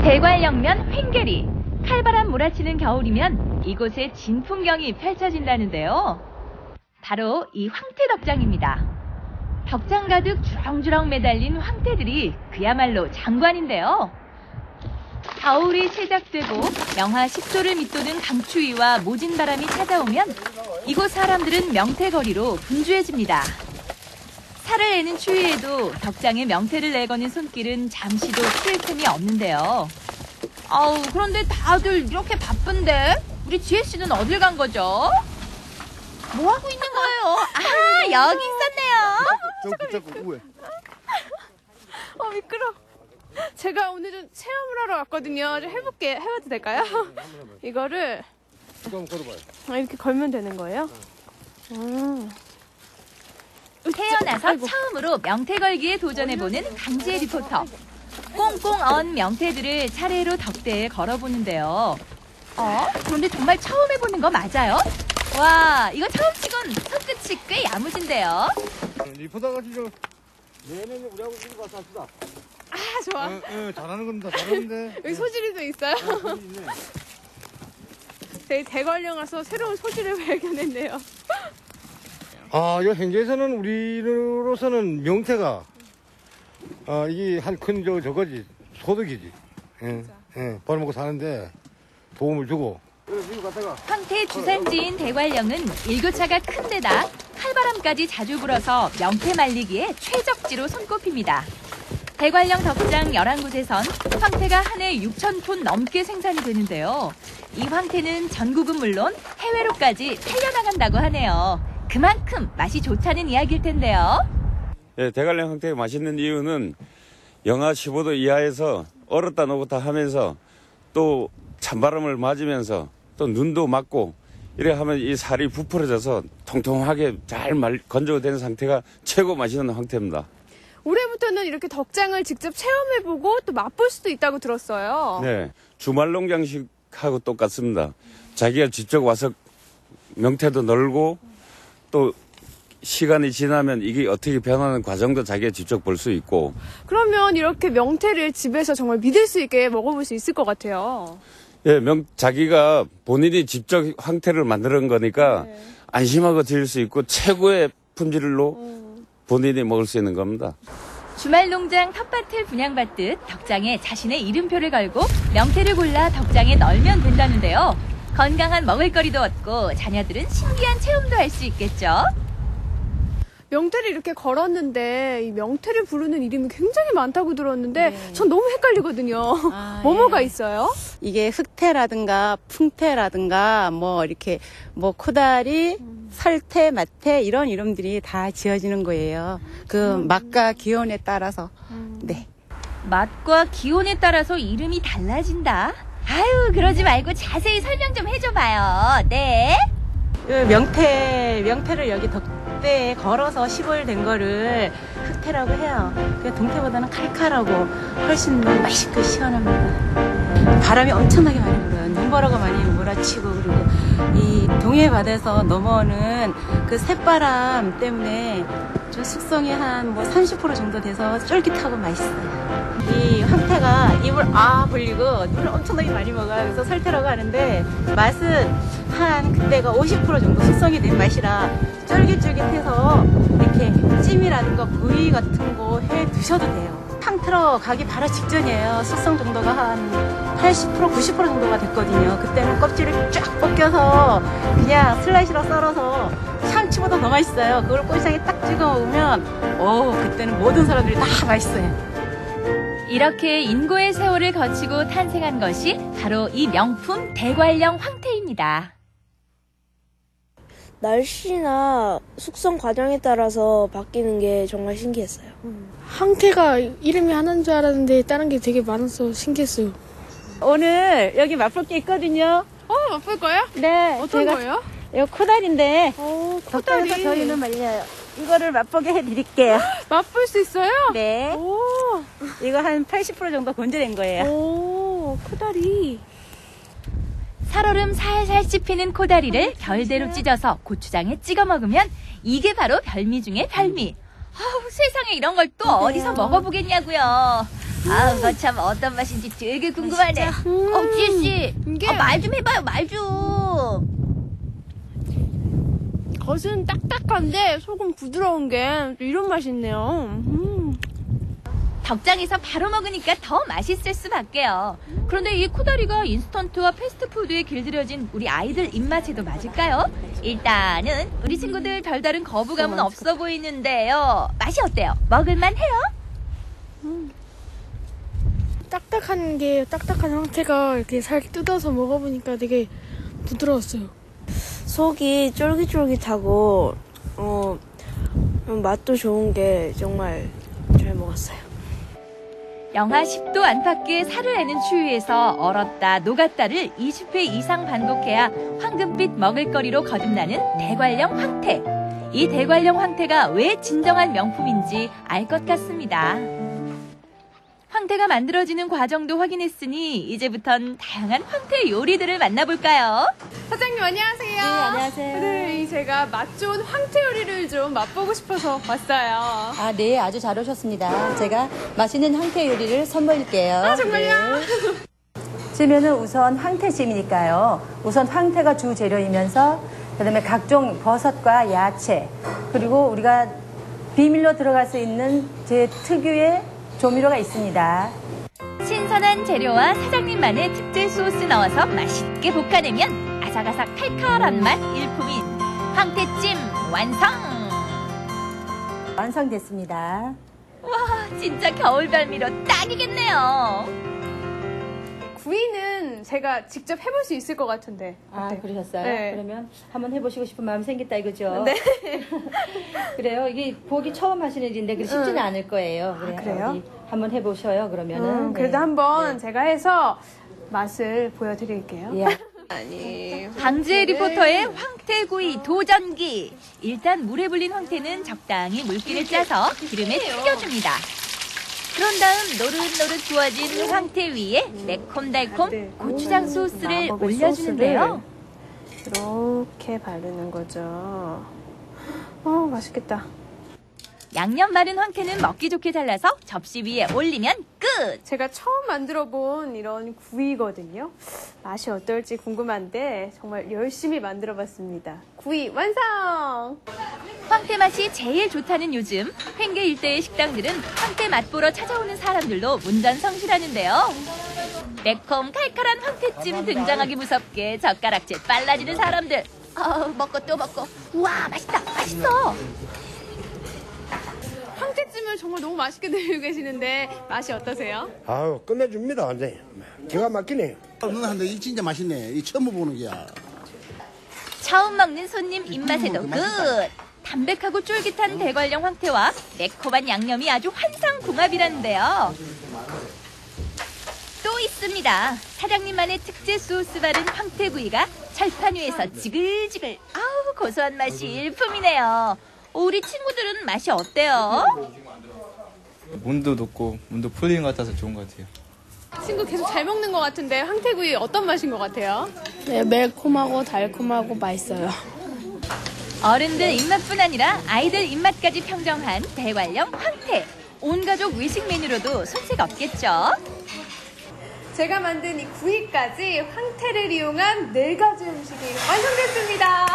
대관령면 횡계리. 칼바람 몰아치는 겨울이면 이곳에 진풍경이 펼쳐진다는데요. 바로 이 황태 덕장입니다. 덕장 가득 주렁주렁 매달린 황태들이 그야말로 장관인데요. 겨울이 시작되고 영하 10도를 밑도는 강추위와 모진 바람이 찾아오면 이곳 사람들은 명태거리로 분주해집니다. 살을 내는 추위에도 덕장에 명태를 내거는 손길은 잠시도 쉴 틈이 없는데요. 그런데 다들 이렇게 바쁜데 우리 지혜 씨는 어딜 간 거죠? 뭐 하고 있는 거예요? 여기 있었네요. 자꾸 왜? 미끄러. 제가 오늘 좀 체험을 하러 왔거든요. 좀 해봐도 될까요? 이거를 이거 한번 걸어봐요. 이렇게 걸면 되는 거예요? 태어나서 처음으로 명태 걸기에 도전해보는 강지혜 리포터. 꽁꽁 언 명태들을 차례로 덕대에 걸어보는데요. 그런데 정말 처음 해보는 거 맞아요? 와, 이거 처음 치곤 손끝이 꽤 야무진데요. 리포터 같이 좀 내년에 우리하고 같이 합시다. 좋아. 잘하는 건 다 잘하는데. 여기 소질이도 있어요? 저희 대관령 와서 새로운 소질을 발견했네요. 이 현지에서는 우리로서는 명태가, 이게 한 큰 저거지, 소득이지. 벌어먹고 사는데 도움을 주고. 황태 주산지인 대관령은 일교차가 큰 데다 칼바람까지 자주 불어서 명태 말리기에 최적지로 손꼽힙니다. 대관령 덕장 11곳에선 황태가 한 해 6,000톤 넘게 생산이 되는데요. 이 황태는 전국은 물론 해외로까지 팔려나간다고 하네요. 그만큼 맛이 좋다는 이야기일 텐데요. 예, 대관령 황태가 맛있는 이유는 영하 15도 이하에서 얼었다 녹았다 하면서 또 찬바람을 맞으면서 또 눈도 맞고 이래 하면 이 살이 부풀어져서 통통하게 잘 건조된 상태가 최고 맛있는 황태입니다. 올해부터는 이렇게 덕장을 직접 체험해보고 또 맛볼 수도 있다고 들었어요. 네, 주말 농장식하고 똑같습니다. 자기가 직접 와서 명태도 널고 또 시간이 지나면 이게 어떻게 변하는 과정도 자기가 직접 볼 수 있고. 그러면 이렇게 명태를 집에서 정말 믿을 수 있게 먹어볼 수 있을 것 같아요. 예, 자기가 본인이 직접 황태를 만드는 거니까 안심하고 드실 수 있고 최고의 품질로 본인이 먹을 수 있는 겁니다. 주말 농장 텃밭을 분양받듯 덕장에 자신의 이름표를 걸고 명태를 골라 덕장에 널면 된다는데요. 건강한 먹을거리도 얻고 자녀들은 신기한 체험도 할 수 있겠죠. 명태를 이렇게 걸었는데 이 명태를 부르는 이름이 굉장히 많다고 들었는데 전 너무 헷갈리거든요. 뭐가 있어요? 이게 흑태라든가 풍태라든가 뭐 이렇게 뭐 코다리, 설태, 마태 이런 이름들이 다 지어지는 거예요. 그 맛과 기온에 따라서. 네. 맛과 기온에 따라서 이름이 달라진다? 아유, 그러지 말고 자세히 설명 좀 해줘봐요. 네. 명태를 여기 덕대에 걸어서 15일 된 거를 흑태라고 해요. 동태보다는 칼칼하고 훨씬 맛있고 시원합니다. 바람이 엄청나게 많이 불어요. 눈보라가 많이 몰아치고 그리고 이 동해바다에서 넘어오는 그 새바람 때문에 좀 숙성이 한 뭐 30% 정도 돼서 쫄깃하고 맛있어요. 이 황태가 입을 벌리고 눈을 엄청나게 많이 먹어요. 그래서 설태라고 하는데 맛은 한 그때가 50% 정도 숙성이 된 맛이라 쫄깃쫄깃해서 이렇게 찜이라든가 구이 같은 거 해 드셔도 돼요. 탕 틀어 가기 바로 직전이에요. 숙성 정도가 한 80%, 90% 정도가 됐거든요. 그때는 껍질을 쫙 벗겨서 그냥 슬라이스로 썰어서 참치보다 더 맛있어요. 그걸 고추장에 딱 찍어 먹으면 그때는 모든 사람들이 다 맛있어요. 이렇게 인고의 세월을 거치고 탄생한 것이 바로 이 명품 대관령 황태입니다. 날씨나 숙성 과정에 따라서 바뀌는 게 정말 신기했어요. 황태가 이름이 하나인 줄 알았는데 다른 게 되게 많아서 신기했어요. 오늘 여기 맛볼 게 있거든요. 맛볼 거예요? 네. 어떤 거예요? 이거 코다리인데 코다리. 저희는 말려요. 이거를 맛보게 해드릴게요. 맛볼 수 있어요? 네. 이거 한 80% 정도 건조된 거예요. 오, 코다리. 살얼음 살살 씹히는 코다리를 결대로 찢어서 고추장에 찍어 먹으면 이게 바로 별미 중에 별미. 세상에 이런 걸 또 어디서 먹어보겠냐고요. 거참 어떤 맛인지 되게 궁금하네. 지혜씨, 말 좀 해봐요, 말 좀. 겉은 딱딱한데 속은 부드러운 게 이런 맛이 있네요. 덕장에서 바로 먹으니까 더 맛있을 수밖에요. 그런데 이 코다리가 인스턴트와 패스트푸드에 길들여진 우리 아이들 입맛에도 맞을까요? 일단은 우리 친구들 별다른 거부감은 없어 보이는데요. 맛이 어때요? 먹을만해요? 딱딱한 황태가 이렇게 살 뜯어서 먹어보니까 되게 부드러웠어요. 속이 쫄깃쫄깃하고 맛도 좋은 게 정말 잘 먹었어요. 영하 10도 안팎의 살을 내는 추위에서 얼었다 녹았다를 20회 이상 반복해야 황금빛 먹을거리로 거듭나는 대관령 황태. 이 대관령 황태가 왜 진정한 명품인지 알 것 같습니다. 황태가 만들어지는 과정도 확인했으니 이제부턴 다양한 황태 요리들을 만나볼까요? 사장님 안녕하세요. 네, 안녕하세요. 네, 제가 맛 좋은 황태 요리를 좀 맛보고 싶어서 왔어요. 아, 네, 아주 잘 오셨습니다. 제가 맛있는 황태 요리를 선물할게요. 아, 정말요? 네. 찜면은 우선 황태찜이니까요. 우선 황태가 주 재료이면서 그다음에 각종 버섯과 야채 그리고 우리가 비밀로 들어갈 수 있는 제 특유의 조미료가 있습니다. 신선한 재료와 사장님만의 특제 소스 넣어서 맛있게 볶아내면 아삭아삭 칼칼한 맛 일품인 황태찜 완성! 완성됐습니다. 와, 진짜 겨울 별미로 딱이겠네요. 구이는 제가 직접 해볼 수 있을 것 같은데. 아, 어때요? 그러셨어요? 네. 그러면 한번 해보시고 싶은 마음이 생겼다 이거죠? 네. 그래요. 이게 보기 처음 하시는 일인데 쉽지는 않을 거예요. 아, 그래요? 어디 한번 해보셔요, 그러면은. 그래도 네. 한번 제가 해서 맛을 보여드릴게요. 예. 아니, 강지혜 리포터의 황태구이 도전기. 일단 물에 불린 황태는 적당히 물기를 짜서 기름에 튀겨줍니다. 그런 다음 노릇노릇 구워진 황태 위에 매콤달콤 고추장 소스를 올려주는데요. 이렇게 바르는 거죠. 맛있겠다. 양념 바른 황태는 먹기 좋게 잘라서 접시 위에 올리면 끝! 제가 처음 만들어 본 이런 구이거든요. 맛이 어떨지 궁금한데 정말 열심히 만들어 봤습니다. 구이 완성! 황태 맛이 제일 좋다는 요즘 횡계 일대의 식당들은 황태 맛보러 찾아오는 사람들로 문전성시라는데요. 매콤 칼칼한 황태찜 등장하기 무섭게 젓가락질 빨라지는 사람들. 먹고 또 먹고. 우와, 맛있다, 맛있어. 황태찜을 정말 너무 맛있게 드시고 계시는데 맛이 어떠세요? 아유, 끝내줍니다, 완전히. 기가 막히네. 누나한테 이 진짜 맛있네. 이 처음 보는 게야. 처음 먹는 손님 입맛에도 끝! 담백하고 쫄깃한 대관령 황태와 매콤한 양념이 아주 환상궁합이라는데요. 또 있습니다. 사장님만의 특제 소스 바른 황태구이가 철판 위에서 지글지글 아우 고소한 맛이 일품이네요. 우리 친구들은 맛이 어때요? 문도 높고 문도 풀리는 것 같아서 좋은 것 같아요. 친구 계속 잘 먹는 것 같은데 황태구이 어떤 맛인 것 같아요? 네, 매콤하고 달콤하고 맛있어요. 어른들 입맛뿐 아니라 아이들 입맛까지 평정한 대관령 황태. 온 가족 외식 메뉴로도 손색 없겠죠? 제가 만든 이 구이까지 황태를 이용한 4가지 음식이 완성됐습니다.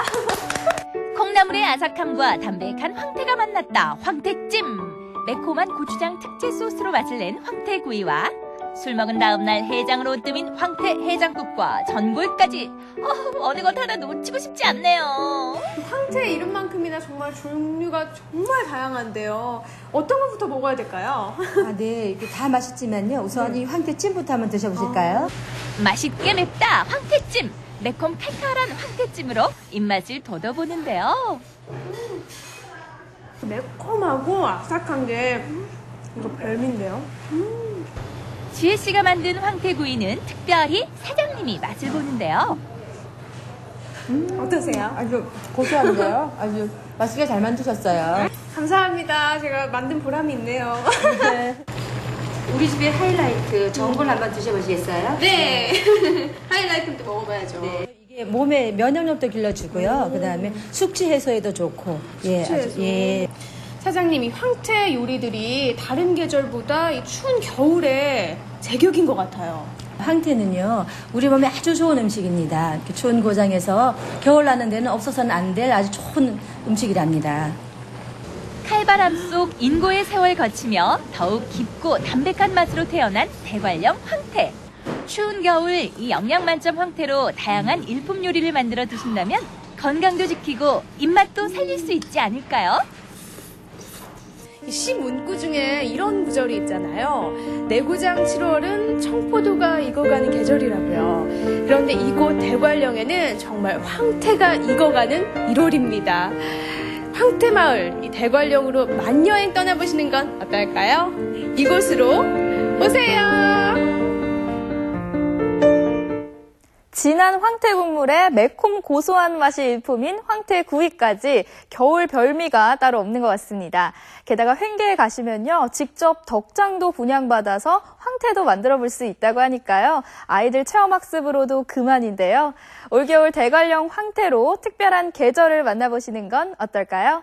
콩나물의 아삭함과 담백한 황태가 만났다. 황태찜. 매콤한 고추장 특제 소스로 맛을 낸 황태구이와 술 먹은 다음 날 해장으로 뜸인 황태 해장국과 전골까지. 어느 것 하나 놓치고 싶지 않네요. 황태 이름만큼이나 정말 종류가 정말 다양한데요. 어떤 것부터 먹어야 될까요? 아, 네. 이게 다 맛있지만요. 우선 이 황태찜부터 한번 드셔보실까요? 맛있게 맵다. 황태찜. 매콤 칼칼한 황태찜으로 입맛을 돋워보는데요. 매콤하고 아삭한 게 이거 별미인데요. 지혜 씨가 만든 황태구이는 특별히 사장님이 맛을 보는데요. 어떠세요? 아주 고소한데요. 아주 맛있게 잘 만드셨어요. 감사합니다. 제가 만든 보람이 있네요. 네. 우리 집의 하이라이트 전골 한번 드셔보시겠어요? 네. 하이라이트도 먹어봐야죠. 네. 이게 몸에 면역력도 길러주고요. 그다음에 숙취 해소에도 좋고. 예, 숙취 해소. 예. 사장님, 이 황태 요리들이 다른 계절보다 이 추운 겨울에 제격인 것 같아요. 황태는요, 우리 몸에 아주 좋은 음식입니다. 이렇게 추운 고장에서 겨울 나는 데는 없어서는 안 될 아주 좋은 음식이랍니다. 칼바람 속 인고의 세월 거치며 더욱 깊고 담백한 맛으로 태어난 대관령 황태. 추운 겨울 이 영양 만점 황태로 다양한 일품 요리를 만들어 드신다면 건강도 지키고 입맛도 살릴 수 있지 않을까요? 시 문구 중에 이런 구절이 있잖아요. 내고장 7월은 청포도가 익어가는 계절이라고요. 그런데 이곳 대관령에는 정말 황태가 익어가는 1월입니다. 황태마을 이 대관령으로 만여행 떠나보시는 건 어떨까요? 이곳으로 오세요. 진한 황태 국물에 매콤 고소한 맛이 일품인 황태구이까지 겨울 별미가 따로 없는 것 같습니다. 게다가 횡계에 가시면요, 직접 덕장도 분양받아서 황태도 만들어 볼 수 있다고 하니까요. 아이들 체험학습으로도 그만인데요. 올겨울 대관령 황태로 특별한 계절을 만나보시는 건 어떨까요?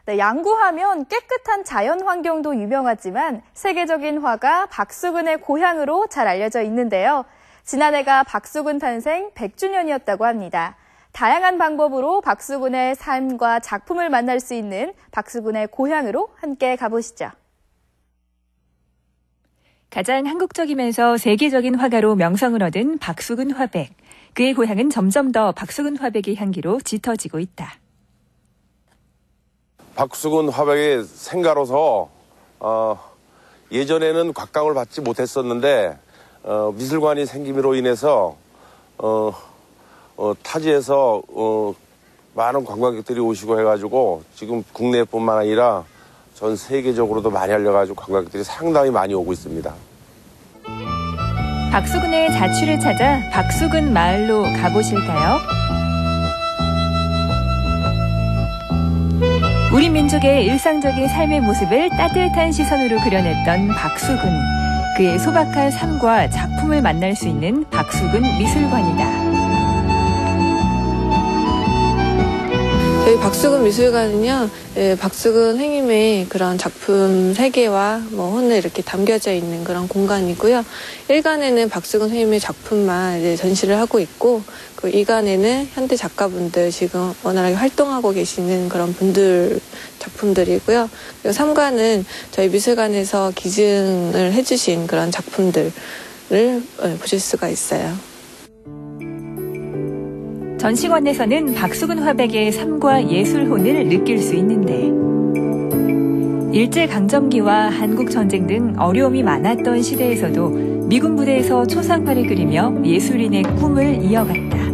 네, 양구하면 깨끗한 자연 환경도 유명하지만 세계적인 화가 박수근의 고향으로 잘 알려져 있는데요. 지난해가 박수근 탄생 100주년이었다고 합니다. 다양한 방법으로 박수근의 삶과 작품을 만날 수 있는 박수근의 고향으로 함께 가보시죠. 가장 한국적이면서 세계적인 화가로 명성을 얻은 박수근 화백. 그의 고향은 점점 더 박수근 화백의 향기로 짙어지고 있다. 박수근 화백의 생가로서 예전에는 곽강을 받지 못했었는데 미술관이 생김으로 인해서 타지에서 많은 관광객들이 오시고 해가지고 지금 국내뿐만 아니라 전 세계적으로도 많이 알려가지고 관광객들이 상당히 많이 오고 있습니다. 박수근의 자취를 찾아 박수근 마을로 가보실까요? 우리 민족의 일상적인 삶의 모습을 따뜻한 시선으로 그려냈던 박수근. 그의 소박한 삶과 작품을 만날 수 있는 박수근 미술관이다. 저희 박수근 미술관은요, 박수근 행님의 그런 작품 세계와 혼을 이렇게 담겨져 있는 그런 공간이고요. 1관에는 박수근 행님의 작품만 이제 전시를 하고 있고, 그 2관에는 현대 작가분들 지금 원활하게 활동하고 계시는 그런 분들 작품들이고요. 그리고 3관은 저희 미술관에서 기증을 해주신 그런 작품들을 보실 수가 있어요. 전시관에서는 박수근 화백의 삶과 예술혼을 느낄 수 있는데 일제강점기와 한국전쟁 등 어려움이 많았던 시대에서도 미군 부대에서 초상화를 그리며 예술인의 꿈을 이어갔다.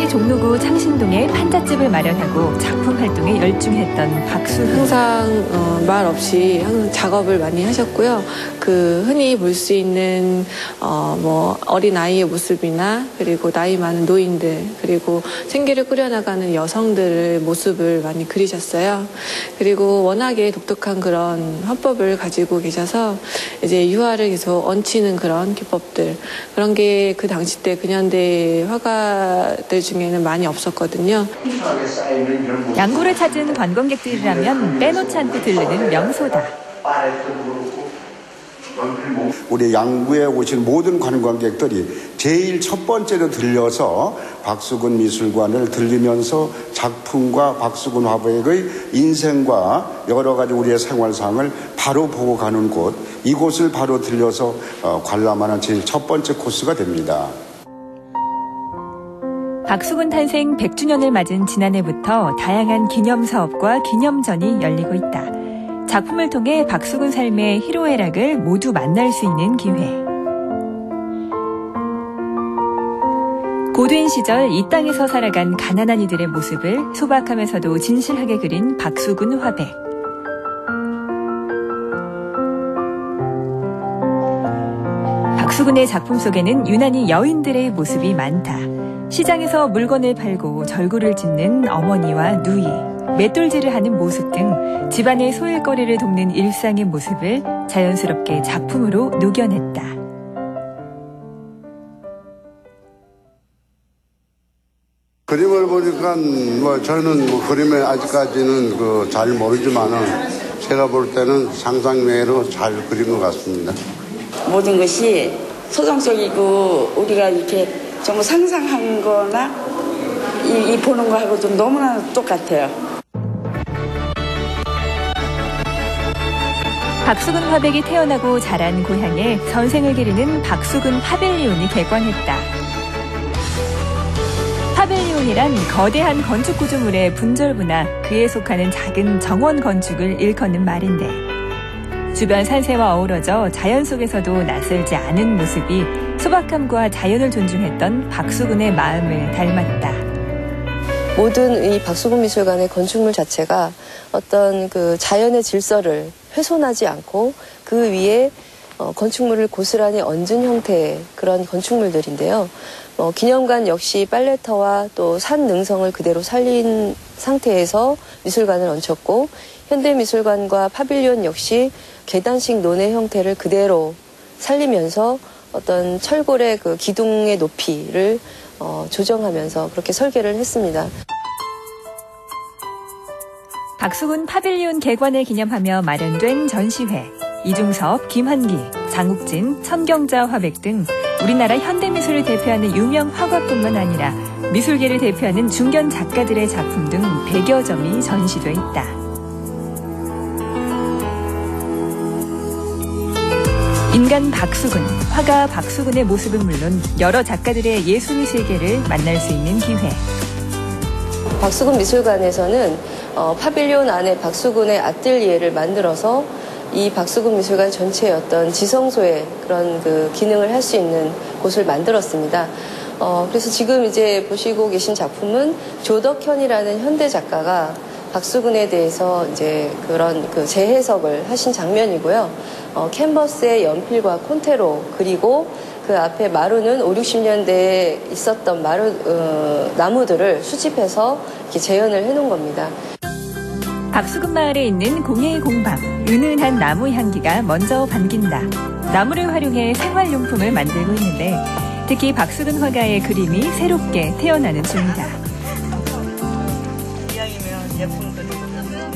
종로구 창신동에 판잣집을 마련하고 작품 활동에 열중했던 박수근. 항상 말 없이 항상 작업을 많이 하셨고요. 그 흔히 볼 수 있는 어린 아이의 모습이나 그리고 나이 많은 노인들 그리고 생계를 꾸려나가는 여성들의 모습을 많이 그리셨어요. 그리고 워낙에 독특한 그런 화법을 가지고 계셔서 이제 유화를 계속 얹히는 그런 기법들 그런 게 그 당시 때 근현대 화가들 중에는 많이 없었거든요. 양구를 찾은 관광객들이라면 빼놓지 않고 들르는 명소다. 우리 양구에 오신 모든 관광객들이 제일 첫 번째로 들려서 박수근 미술관을 들리면서 작품과 박수근 화백의 인생과 여러 가지 우리의 생활상을 바로 보고 가는 곳, 이곳을 바로 들려서 관람하는 제일 첫 번째 코스가 됩니다. 박수근 탄생 100주년을 맞은 지난해부터 다양한 기념사업과 기념전이 열리고 있다. 작품을 통해 박수근 삶의 희로애락을 모두 만날 수 있는 기회. 고된 시절 이 땅에서 살아간 가난한 이들의 모습을 소박하면서도 진실하게 그린 박수근 화백. 박수근의 작품 속에는 유난히 여인들의 모습이 많다. 시장에서 물건을 팔고 절구를 짓는 어머니와 누이, 맷돌질을 하는 모습 등 집안의 소일거리를 돕는 일상의 모습을 자연스럽게 작품으로 녹여냈다. 그림을 보니까 저는 그림에 아직까지는 잘 모르지만은 제가 볼 때는 상상 외로 잘 그린 것 같습니다. 모든 것이 소정적이고 우리가 이렇게 정말 상상한 거나 이 보는 거하고 좀 너무나 똑같아요. 박수근 화백이 태어나고 자란 고향에 전생을 기리는 박수근 파벨리온이 개관했다. 파벨리온은 박수근이란 거대한 건축 구조물의 분절부나 그에 속하는 작은 정원 건축을 일컫는 말인데 주변 산세와 어우러져 자연 속에서도 낯설지 않은 모습이 소박함과 자연을 존중했던 박수근의 마음을 닮았다. 모든 이 박수근 미술관의 건축물 자체가 어떤 그 자연의 질서를 훼손하지 않고 그 위에 건축물을 고스란히 얹은 형태의 그런 건축물들인데요. 기념관 역시 팔레터와 또 산 능성을 그대로 살린 상태에서 미술관을 얹혔고 현대미술관과 파빌리온 역시 계단식 논의 형태를 그대로 살리면서 어떤 철골의 그 기둥의 높이를 조정하면서 그렇게 설계를 했습니다. 박수근 파빌리온 개관을 기념하며 마련된 전시회. 이중섭, 김한기, 장욱진, 천경자 화백 등 우리나라 현대미술을 대표하는 유명 화가뿐만 아니라 미술계를 대표하는 중견 작가들의 작품 등 100여 점이 전시돼 있다. 인간 박수근, 화가 박수근의 모습은 물론 여러 작가들의 예술 세계를 만날 수 있는 기회. 박수근 미술관에서는 파빌리온 안에 박수근의 아뜰리에를 만들어서 이 박수근 미술관 전체의 어떤 지성소의 그런 그 기능을 할 수 있는 곳을 만들었습니다. 그래서 지금 이제 보시고 계신 작품은 조덕현이라는 현대 작가가 박수근에 대해서 이제 그런 그 재해석을 하신 장면이고요. 캔버스에 연필과 콘테로 그리고 그 앞에 마루는 5, 60년대에 있었던 나무들을 수집해서 이렇게 재현을 해놓은 겁니다. 박수근 마을에 있는 공예 공방, 은은한 나무 향기가 먼저 반긴다. 나무를 활용해 생활용품을 만들고 있는데 특히 박수근 화가의 그림이 새롭게 태어나는 중이다.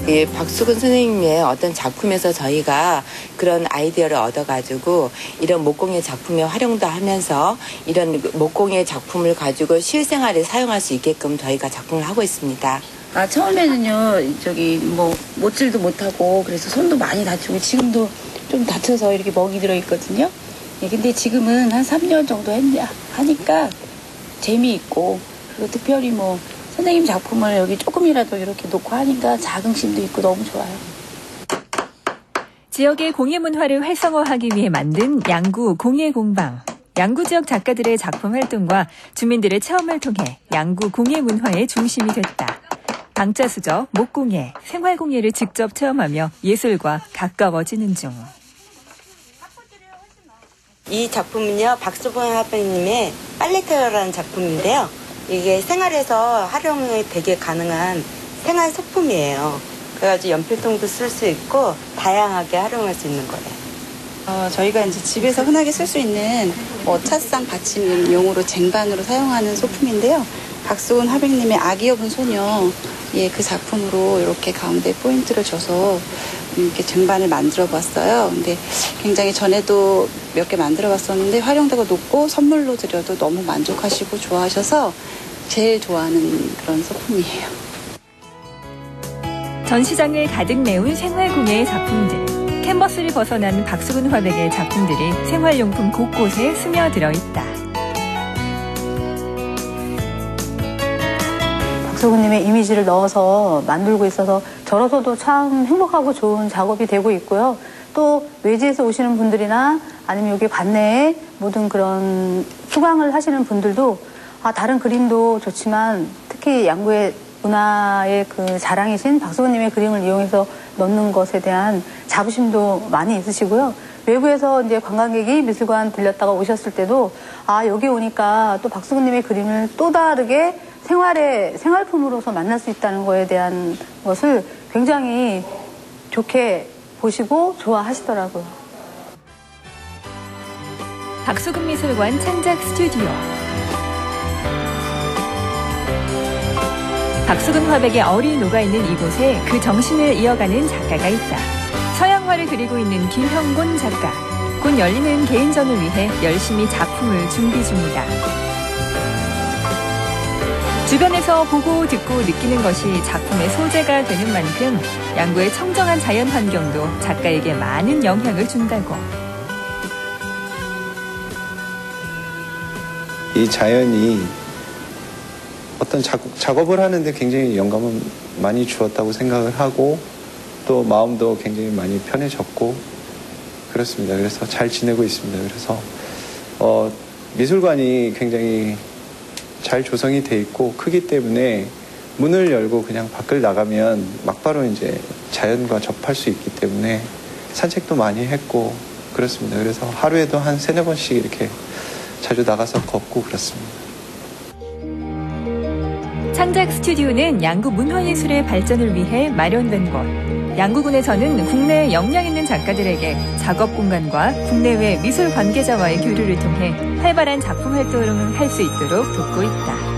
이 박수근 선생님의 어떤 작품에서 저희가 그런 아이디어를 얻어가지고 이런 목공예 작품에 활용도 하면서 이런 목공예 작품을 가지고 실생활에 사용할 수 있게끔 저희가 작품을 하고 있습니다. 처음에는요, 못질도 못하고, 그래서 손도 많이 다치고, 지금도 좀 다쳐서 이렇게 먹이 들어있거든요. 근데 지금은 한 3년 정도 하니까 재미있고, 그리고 특별히 선생님 작품을 여기 조금이라도 이렇게 놓고 하니까 자긍심도 있고 너무 좋아요. 지역의 공예 문화를 활성화하기 위해 만든 양구 공예 공방. 양구 지역 작가들의 작품 활동과 주민들의 체험을 통해 양구 공예 문화의 중심이 됐다. 방자수적, 목공예, 생활공예를 직접 체험하며 예술과 가까워지는 중. 이 작품은요, 박수근 화백님의 팔레테어라는 작품인데요. 이게 생활에서 활용이 되게 가능한 생활 소품이에요. 그래가지고 연필통도 쓸 수 있고 다양하게 활용할 수 있는 거예요. 저희가 이제 집에서 흔하게 쓸 수 있는 찻상 받침용으로 쟁반으로 사용하는 소품인데요. 박수근 화백님의 아기 여분 소녀, 그 작품으로 이렇게 가운데 포인트를 줘서 이렇게 쟁반을 만들어 봤어요. 근데 굉장히 전에도 몇 개 만들어 봤었는데 활용도가 높고 선물로 드려도 너무 만족하시고 좋아하셔서 제일 좋아하는 그런 소품이에요. 전시장을 가득 메운 생활공예의 작품들. 캔버스를 벗어난 박수근 화백의 작품들이 생활용품 곳곳에 스며들어 있다. 박수근님의 이미지를 넣어서 만들고 있어서 저로서도 참 행복하고 좋은 작업이 되고 있고요. 또 외지에서 오시는 분들이나 아니면 여기 관내에 모든 그런 수강을 하시는 분들도 다른 그림도 좋지만 특히 양구의 문화의 그 자랑이신 박수근님의 그림을 이용해서 넣는 것에 대한 자부심도 많이 있으시고요. 외부에서 이제 관광객이 미술관 들렸다가 오셨을 때도 여기 오니까 또 박수근님의 그림을 또 다르게 생활품으로서 만날 수 있다는 거에 대한 것을 굉장히 좋게 보시고 좋아하시더라고요. 박수근 미술관 창작 스튜디오. 박수근 화백의 얼이 녹아있는 이곳에 그 정신을 이어가는 작가가 있다. 서양화를 그리고 있는 김형곤 작가. 곧 열리는 개인전을 위해 열심히 작품을 준비 중이다. 주변에서 보고 듣고 느끼는 것이 작품의 소재가 되는 만큼 양구의 청정한 자연 환경도 작가에게 많은 영향을 준다고. 이 자연이 어떤 작업을 하는데 굉장히 영감을 많이 주었다고 생각을 하고 또 마음도 굉장히 많이 편해졌고 그렇습니다. 그래서 잘 지내고 있습니다. 그래서 미술관이 굉장히 잘 조성이 돼 있고 크기 때문에 문을 열고 그냥 밖을 나가면 막바로 이제 자연과 접할 수 있기 때문에 산책도 많이 했고 그렇습니다. 그래서 하루에도 한 3-4번씩 이렇게 자주 나가서 걷고 그렇습니다. 창작 스튜디오는 양구 문화예술의 발전을 위해 마련된 곳. 양구군에서는 국내 역량 있는 작가들에게 작업 공간과 국내외 미술 관계자와의 교류를 통해 활발한 작품 활동을 할 수 있도록 돕고 있다.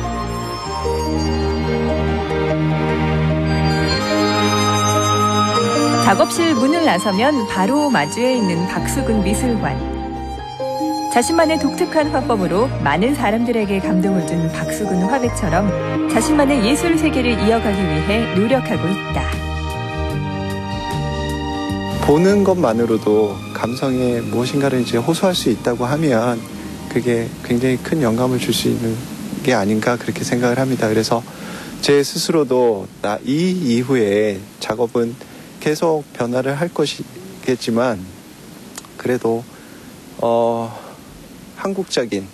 작업실 문을 나서면 바로 마주해 있는 박수근 미술관. 자신만의 독특한 화법으로 많은 사람들에게 감동을 준 박수근 화백처럼 자신만의 예술 세계를 이어가기 위해 노력하고 있다. 보는 것만으로도 감성에 무엇인가를 이제 호소할 수 있다고 하면 그게 굉장히 큰 영감을 줄 수 있는 게 아닌가 그렇게 생각을 합니다. 그래서 제 스스로도 이 이후에 작업은 계속 변화를 할 것이겠지만 그래도 한국적인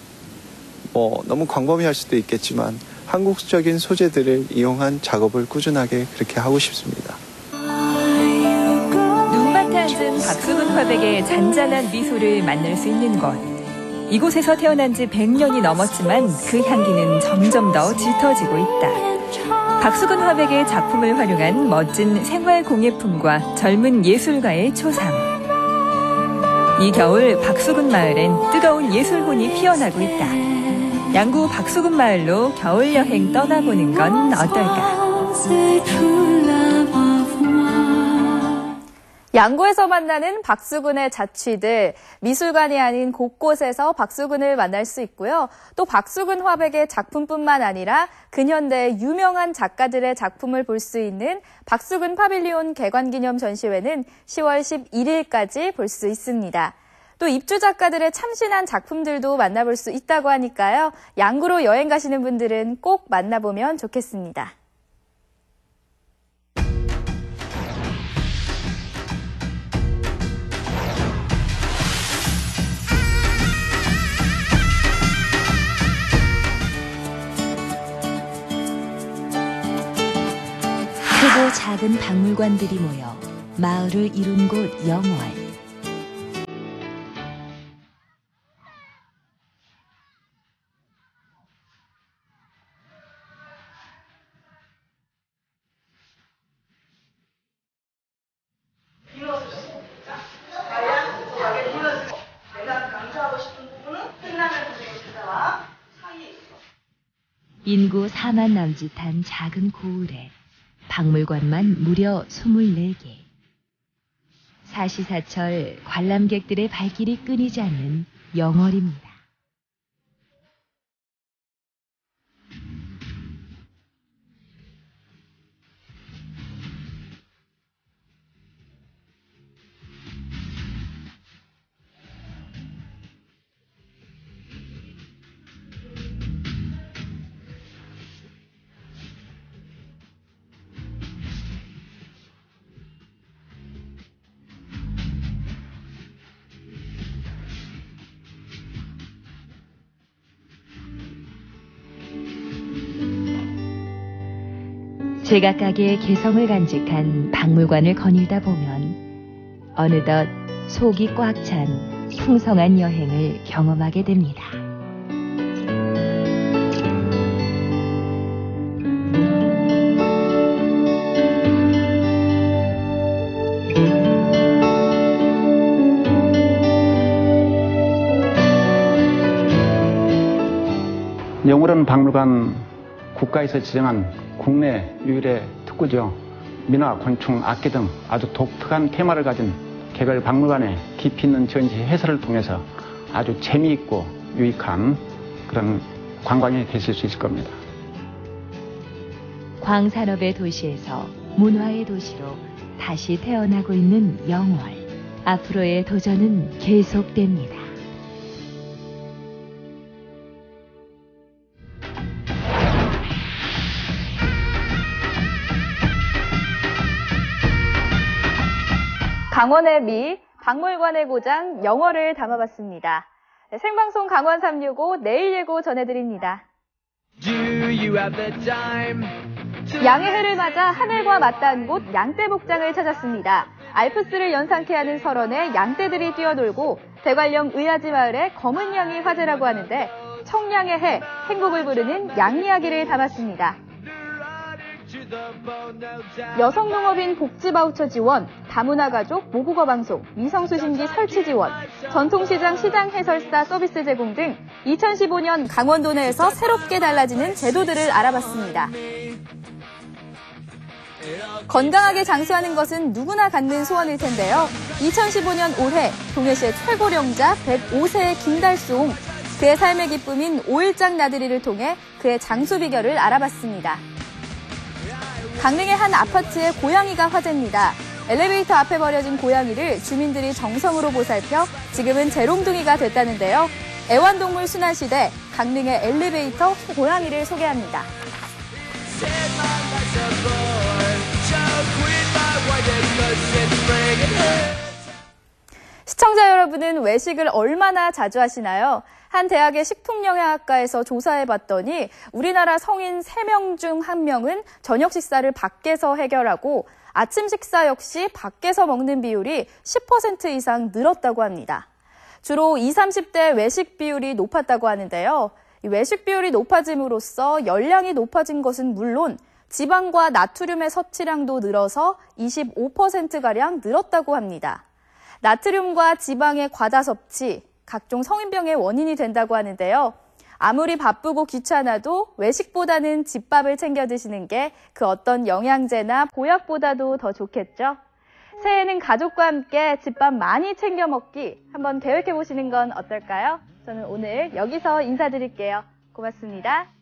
너무 광범위할 수도 있겠지만 한국적인 소재들을 이용한 작업을 꾸준하게 그렇게 하고 싶습니다. 눈밭에 앉은 박수근 화백의 잔잔한 미소를 만날 수 있는 곳. 이곳에서 태어난 지 100년이 넘었지만 그 향기는 점점 더 짙어지고 있다. 박수근 화백의 작품을 활용한 멋진 생활 공예품과 젊은 예술가의 초상. 이 겨울 박수근 마을엔 뜨거운 예술혼이 피어나고 있다. 양구 박수근 마을로 겨울 여행 떠나보는 건 어떨까? 양구에서 만나는 박수근의 자취들, 미술관이 아닌 곳곳에서 박수근을 만날 수 있고요. 또 박수근 화백의 작품뿐만 아니라 근현대의 유명한 작가들의 작품을 볼 수 있는 박수근 파빌리온 개관기념 전시회는 10월 11일까지 볼 수 있습니다. 또 입주 작가들의 참신한 작품들도 만나볼 수 있다고 하니까요. 양구로 여행 가시는 분들은 꼭 만나보면 좋겠습니다. 크고 작은 박물관들이 모여 마을을 이룬 곳 영월. 인구 4만 남짓한 작은 고을에 박물관만 무려 24개. 사시사철 관람객들의 발길이 끊이지 않는 영월입니다. 제각각의 개성을 간직한 박물관을 거닐다 보면 어느덧 속이 꽉 찬 풍성한 여행을 경험하게 됩니다. 영월은 박물관 국가에서 지정한 국내 유일의 특구죠. 민화, 곤충, 악기 등 아주 독특한 테마를 가진 개별 박물관의 깊이 있는 전시 해설을 통해서 아주 재미있고 유익한 그런 관광이 되실 수 있을 겁니다. 광산업의 도시에서 문화의 도시로 다시 태어나고 있는 영월. 앞으로의 도전은 계속됩니다. 강원의 미, 박물관의 고장, 영어를 담아봤습니다. 네, 생방송 강원 365 내일 예고 전해드립니다. 양의 해를 맞아 하늘과 맞닿은 곳 양떼 복장을 찾았습니다. 알프스를 연상케 하는 설원에 양떼들이 뛰어놀고 대관령 의아지 마을의 검은 양이 화제라고 하는데 청량의 해, 행복을 부르는 양 이야기를 담았습니다. 여성농업인 복지바우처 지원, 다문화 가족 모국어 방송, 위성수신기 설치 지원, 전통시장 시장 해설사 서비스 제공 등 2015년 강원도 내에서 새롭게 달라지는 제도들을 알아봤습니다. 건강하게 장수하는 것은 누구나 갖는 소원일 텐데요. 2015년 올해 동해시의 최고령자 105세의 김달송, 그의 삶의 기쁨인 5일장 나들이를 통해 그의 장수 비결을 알아봤습니다. 강릉의 한 아파트의 고양이가 화제입니다. 엘리베이터 앞에 버려진 고양이를 주민들이 정성으로 보살펴 지금은 재롱둥이가 됐다는데요. 애완동물 순환시대 강릉의 엘리베이터 고양이를 소개합니다. 시청자 여러분은 외식을 얼마나 자주 하시나요? 한 대학의 식품영양학과에서 조사해봤더니 우리나라 성인 3명 중 1명은 저녁 식사를 밖에서 해결하고 아침 식사 역시 밖에서 먹는 비율이 10% 이상 늘었다고 합니다. 주로 20, 30대 외식 비율이 높았다고 하는데요. 이 외식 비율이 높아짐으로써 열량이 높아진 것은 물론 지방과 나트륨의 섭취량도 늘어서 25%가량 늘었다고 합니다. 나트륨과 지방의 과다 섭취, 각종 성인병의 원인이 된다고 하는데요. 아무리 바쁘고 귀찮아도 외식보다는 집밥을 챙겨 드시는 게 그 어떤 영양제나 보약보다도 더 좋겠죠? 새해에는 가족과 함께 집밥 많이 챙겨 먹기 한번 계획해 보시는 건 어떨까요? 저는 오늘 여기서 인사드릴게요. 고맙습니다.